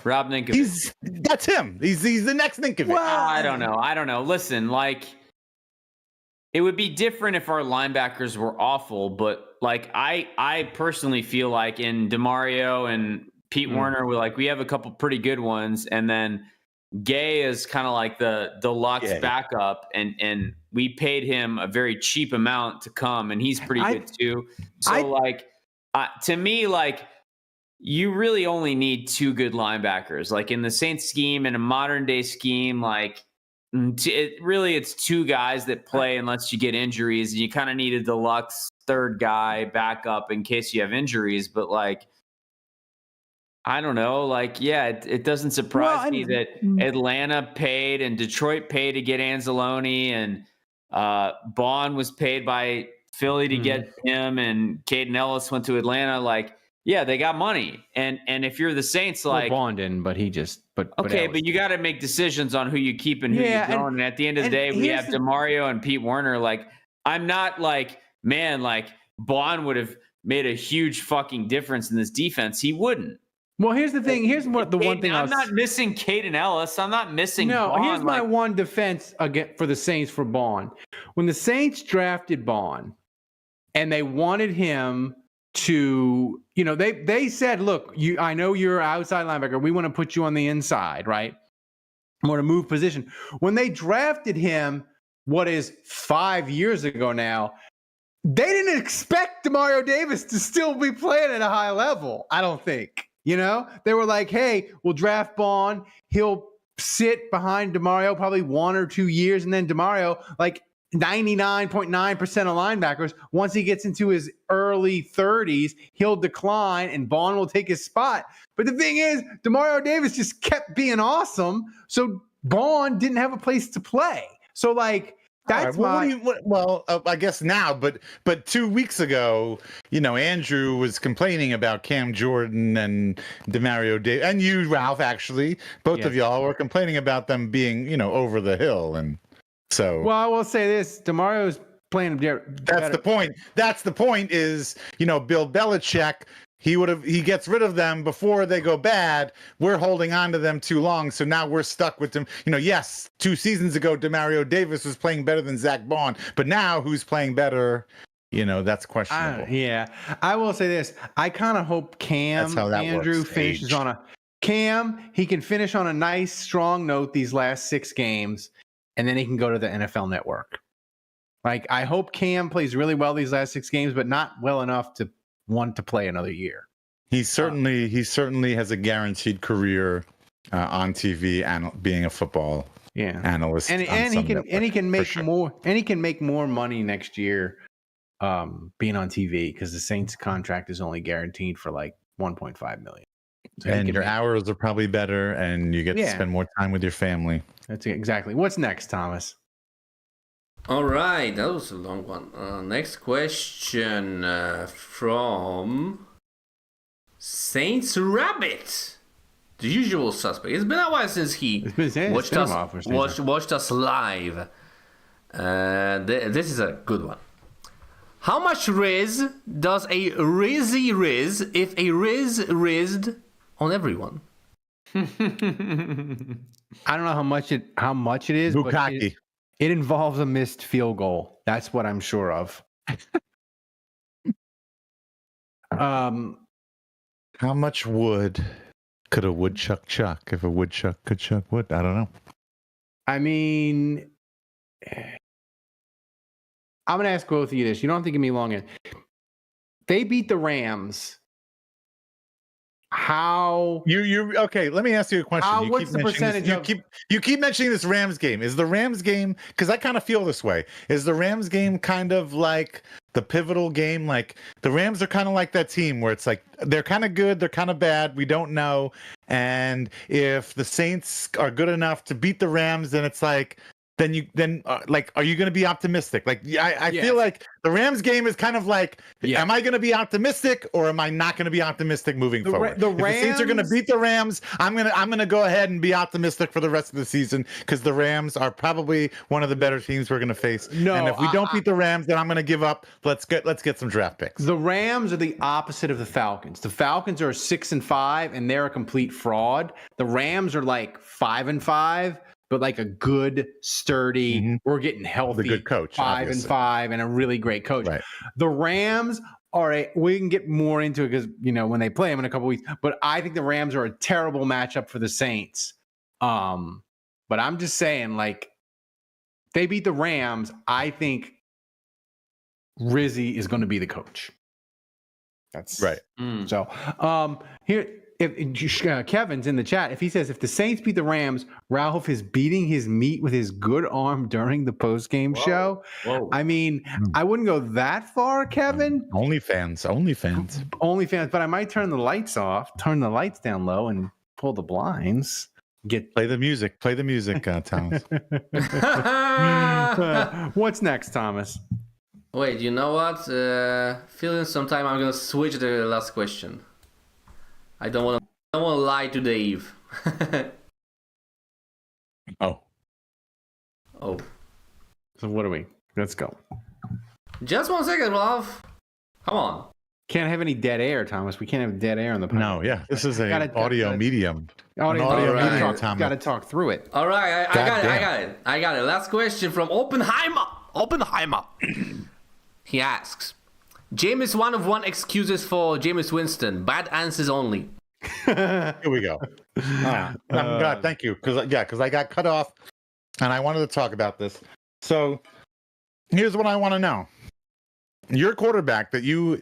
Rob Ninkovich. That's him. He's the next Ninkovich. Well, I don't know. Listen, like, it would be different if our linebackers were awful, but like I personally feel like in DeMario and Pete Werner, we have a couple pretty good ones, and then Gay is kind of like the deluxe backup, and we paid him a very cheap amount to come, and he's pretty good too. So to me, like, you really only need 2 good linebackers. Like in the Saints scheme, in a modern day scheme, like it's 2 guys that play unless you get injuries, and you kind of need a deluxe third guy backup in case you have injuries. But like, I don't know. Like, it doesn't surprise me that Atlanta paid and Detroit paid to get Anzalone, and Bond was paid by Philly to get him, and Caden Ellis went to Atlanta. Like, they got money. And if you're the Saints, like, Bond didn't, but he just, but you got to make decisions on who you keep and who you don't. And at the end of the day, we have DeMario and Pete Werner. Like, I'm not like, man, like Bond would have made a huge fucking difference in this defense. He wouldn't. Well, here's the thing. Here's one thing. I'm not missing Caden Ellis. I'm not missing. No, Bond. here's my one defense again for the Saints for Bond. When the Saints drafted Bond, and they wanted him to, they said, look, I know you're outside linebacker. We want to put you on the inside, right? I want to move position. When they drafted him, what is 5 years ago now, they didn't expect Demario Davis to still be playing at a high level. I don't think. They were like, hey, we'll draft Bond. He'll sit behind DeMario probably 1 or 2 years. And then DeMario, like 99.9% of linebackers, once he gets into his early 30s, he'll decline and Bond will take his spot. But the thing is, DeMario Davis just kept being awesome. So Bond didn't have a place to play. So, like, that's I guess now, but 2 weeks ago, Andrew was complaining about Cam Jordan and Demario Davis, and you, Ralph, actually, both of y'all were complaining about them being, over the hill, and so. Well, I will say this: Demario's playing better. That's the point. That's the point. Is Bill Belichick. He gets rid of them before they go bad. We're holding on to them too long, so now we're stuck with them. Yes, 2 seasons ago, Demario Davis was playing better than Zach Bond, but now who's playing better? That's questionable. I will say this: I kind of hope Andrew finishes on he can finish on a nice, strong note these last 6 games, and then he can go to the NFL Network. Like, I hope Cam plays really well these last 6 games, but not well enough to want to play another year. He certainly has a guaranteed career on TV and being a football analyst, and he can make more money next year being on TV, because the Saints contract is only guaranteed for like $1.5 million. So and your hours are probably better, and you get to spend more time with your family. That's exactly. What's next, Thomas? All right, that was a long one. Next question from Saints Rabbit, the usual suspect. It's been a while since he watched us live. This is a good one. How much Riz does a Rizzy Riz if a Riz rizzed on everyone? I don't know how much it is. Bukaki. It involves a missed field goal. That's what I'm sure of. How much wood could a woodchuck chuck if a woodchuck could chuck wood? I don't know. I mean, I'm going to ask both of you this. You don't have to give me long. They beat the Rams. How you okay? Let me ask you a question. What's the percentage? You keep mentioning this Rams game. Is the Rams game? Because I kind of feel this way. Is the Rams game kind of like the pivotal game? Like the Rams are kind of like that team where it's like they're kind of good, they're kind of bad. We don't know. And if the Saints are good enough to beat the Rams, then it's like. Then are you going to be optimistic? Like, I feel like the Rams game is kind of like, am I going to be optimistic or am I not going to be optimistic moving forward? If the Saints are going to beat the Rams, I'm going to go ahead and be optimistic for the rest of the season, because the Rams are probably one of the better teams we're going to face. And if we don't beat the Rams, then I'm going to give up. Let's get some draft picks. The Rams are the opposite of the Falcons. The Falcons are 6-5 and they're a complete fraud. The Rams are like 5-5. But like a good, sturdy, we're getting healthy, the good coach, 5-5, and a really great coach. Right. The Rams are we can get more into it because when they play them in a couple weeks. But I think the Rams are a terrible matchup for the Saints. But I'm just saying, like, they beat the Rams. I think Rizzi is going to be the coach. That's right. So here, if Kevin's in the chat, if he says if the Saints beat the Rams, Ralph is beating his meat with his good arm during the post-game show. Whoa. I mean, I wouldn't go that far, Kevin. OnlyFans. But I might turn the lights off, turn the lights down low, and pull the blinds. Play the music, Thomas. What's next, Thomas? Wait, you know what? Fill in some time. I'm gonna switch the last question. I don't want to lie to Dave. Oh. So what are we? Let's go. Just 1 second, Ralph. Come on. Can't have any dead air, Thomas. We can't have dead air on the podcast. No, yeah. This is an audio medium. Audio medium. Thomas. Got to talk through it. All right, I got it. Last question from Oppenheimer. He asks, Jameis 1 of 1 excuses for Jameis Winston. Bad answers only. Here we go. God, thank you. Because I got cut off and I wanted to talk about this. So here's what I want to know. Your quarterback that you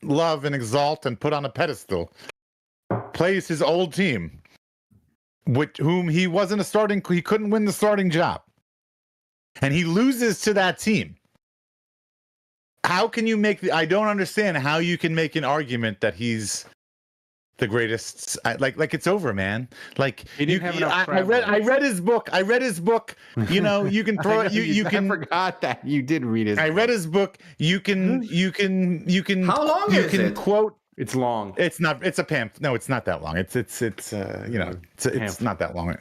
love and exalt and put on a pedestal plays his old team, with whom he couldn't win the starting job. And he loses to that team. How can you I don't understand how you can make an argument that he's the greatest. Like it's over, man. Like I read his book. You know, you can throw it. You can. I forgot that you did read his. I read his book. You can. How long is it? Quote. It's long. It's not. It's a pamphlet. No, it's not that long. It's not that long.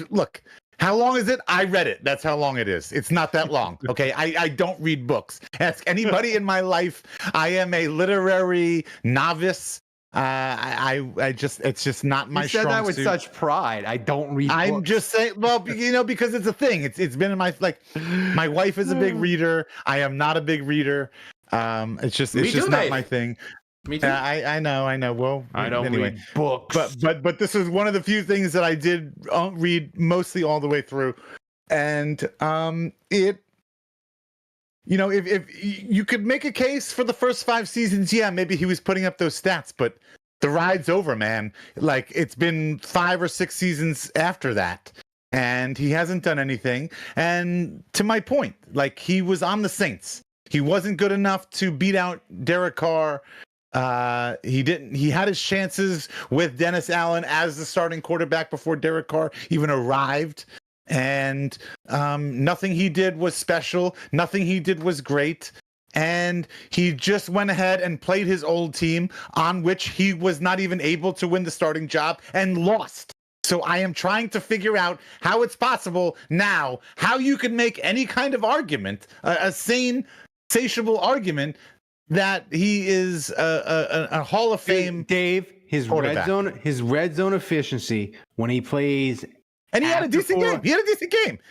Look. How long is it? I read it. That's how long it is. It's not that long. Okay. I don't read books. Ask anybody in my life. I am a literary novice. It's just not my strong suit. You said that with such pride. I don't read books. I'm just saying, well, because it's a thing. It's been in my wife is a big reader. I am not a big reader. It's just not my thing. Me too. I know. Well, I don't read books. But this is one of the few things that I did read mostly all the way through, and if you could make a case for the first 5 seasons, yeah, maybe he was putting up those stats, but the ride's over, man. Like it's been 5 or 6 seasons after that, and he hasn't done anything. And to my point, like he was on the Saints, he wasn't good enough to beat out Derek Carr. He had his chances with Dennis Allen as the starting quarterback before Derek Carr even arrived. And nothing he did was special. Nothing he did was great. And he just went ahead and played his old team, on which he was not even able to win the starting job and lost. So I am trying to figure out how it's possible now, how you can make any kind of argument, a sane, satiable argument, that he is a Hall of Fame. Dave, his red zone efficiency when he plays, and he had a decent game.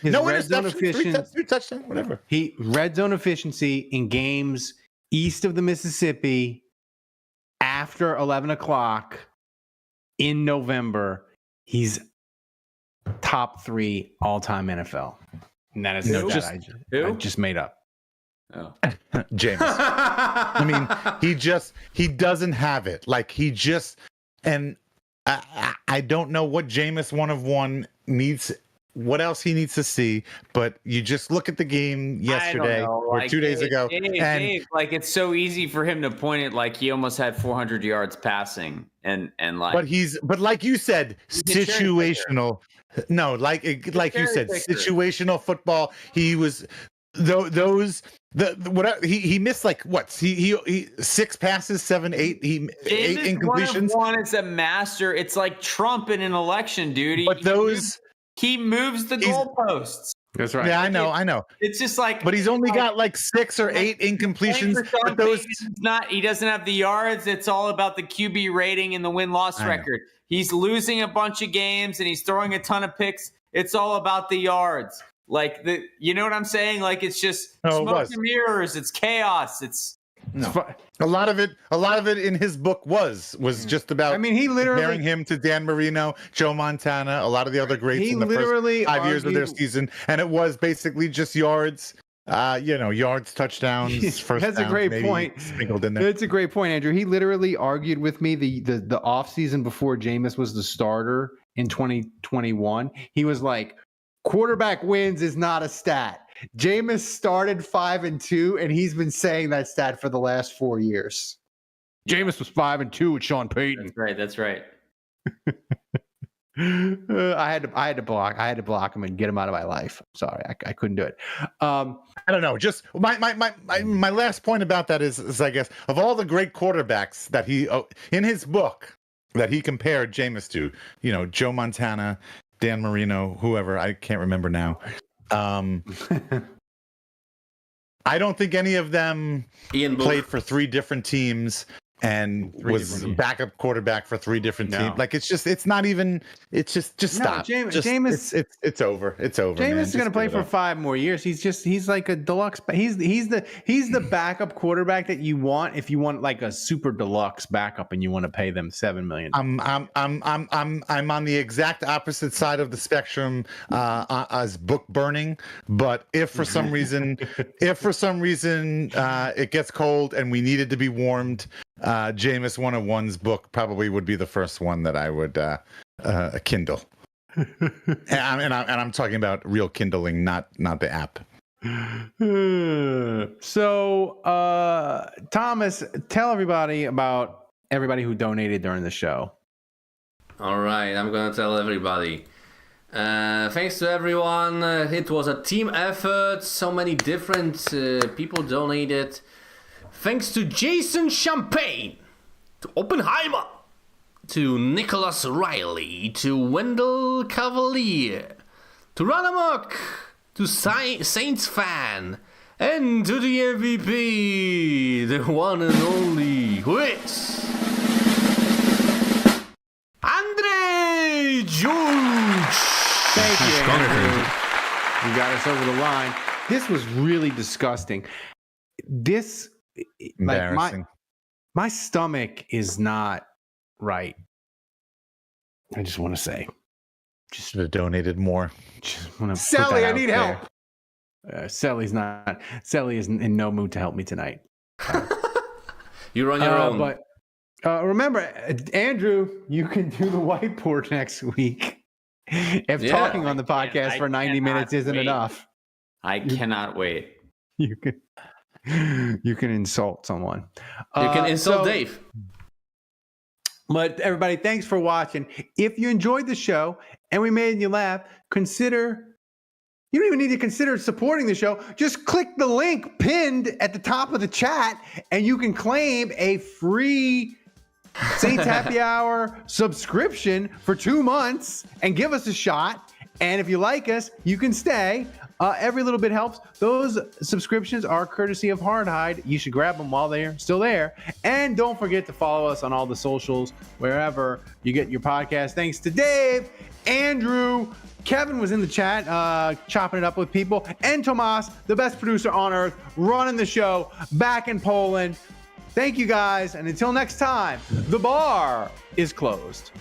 His no red zone interceptions, 3 touchdowns, whatever. Red zone efficiency in games east of the Mississippi after 11 o'clock in November. He's top 3 all-time NFL, and that is I just made up. Oh. James. I mean, he doesn't have it. Like and I don't know what Jameis 1 of 1 needs, what else he needs to see, but you just look at the game yesterday or 2 days ago. Dave, like it's so easy for him to point it like he almost had 400 yards passing and like. But like you said, situational. No, like you said, situational football. He was. He missed like what? He 6 passes, 7, 8. 8 incompletions. One is a master. It's like Trump in an election, dude. He moves the goalposts. That's right. Yeah, I know. It's just like, but he's only got like 6 or 8 incompletions. But he doesn't have the yards. It's all about the QB rating and the win-loss record. He's losing a bunch of games and he's throwing a ton of picks. It's all about the yards. Like you know what I'm saying? Like it's just smoke and mirrors. It's chaos. No. A lot of it in his book was just about. I mean, he literally comparing him to Dan Marino, Joe Montana, a lot of the other greats in the first 5 years of their season, and it was basically just yards. Yards, touchdowns, first That's downs, a great point. Sprinkled in there. That's a great point, Andrew. He literally argued with me the off season before Jameis was the starter in 2021. He was like, quarterback wins is not a stat. Jameis started 5-2, and he's been saying that stat for the last 4 years. Jameis was 5-2 with Sean Payton. That's right. I had to block him and get him out of my life. Sorry, I couldn't do it. I don't know. Just my last point about that is I guess of all the great quarterbacks that he in his book that he compared Jameis to, Joe Montana, Dan Marino, whoever, I can't remember now. I don't think any of them played for 3 different teams and was backup quarterback for 3 different teams. Like it's just stop. Jameis, it's over. It's over. Jameis is going to play for 5 more years. He's like a deluxe. He's the backup quarterback that you want if you want like a super deluxe backup and you want to pay them $7 million. I'm on the exact opposite side of the spectrum as book burning. But if for some reason it gets cold and we need it to be warmed, Jameis 101's book probably would be the first one that I would Kindle. and I'm talking about real Kindling, not the app. So, Thomas, tell everybody about everybody who donated during the show. All right, I'm gonna tell everybody. Thanks to everyone. It was a team effort. So many different people donated. Thanks to Jason Champagne, to Oppenheimer, to Nicholas Riley, to Wendell Cavalier, to Ranamok, to Saints Fan, and to the MVP, the one and only, who is Andre George. Thank you, Andrew. You got us over the line. This was really disgusting. This, like, my stomach is not right. I just want to say. Just should have donated more. Just want to Sally, I need help. Sally is in no mood to help me tonight. You're on your own. But remember, Andrew, you can do the whiteboard next week. If talking on the podcast for 90 minutes isn't enough. I cannot wait. You can insult someone. You can insult Dave. But everybody, thanks for watching. If you enjoyed the show and we made you laugh, you don't even need to consider supporting the show. Just click the link pinned at the top of the chat and you can claim a free Saints Happy Hour subscription for 2 months and give us a shot. And if you like us, you can stay. Every little bit helps. Those subscriptions are courtesy of Hardhide. You should grab them while they're still there. And don't forget to follow us on all the socials, wherever you get your podcast. Thanks to Dave, Andrew, Kevin was in the chat, chopping it up with people, and Tomas, the best producer on earth, running the show back in Poland. Thank you guys. And until next time, the bar is closed.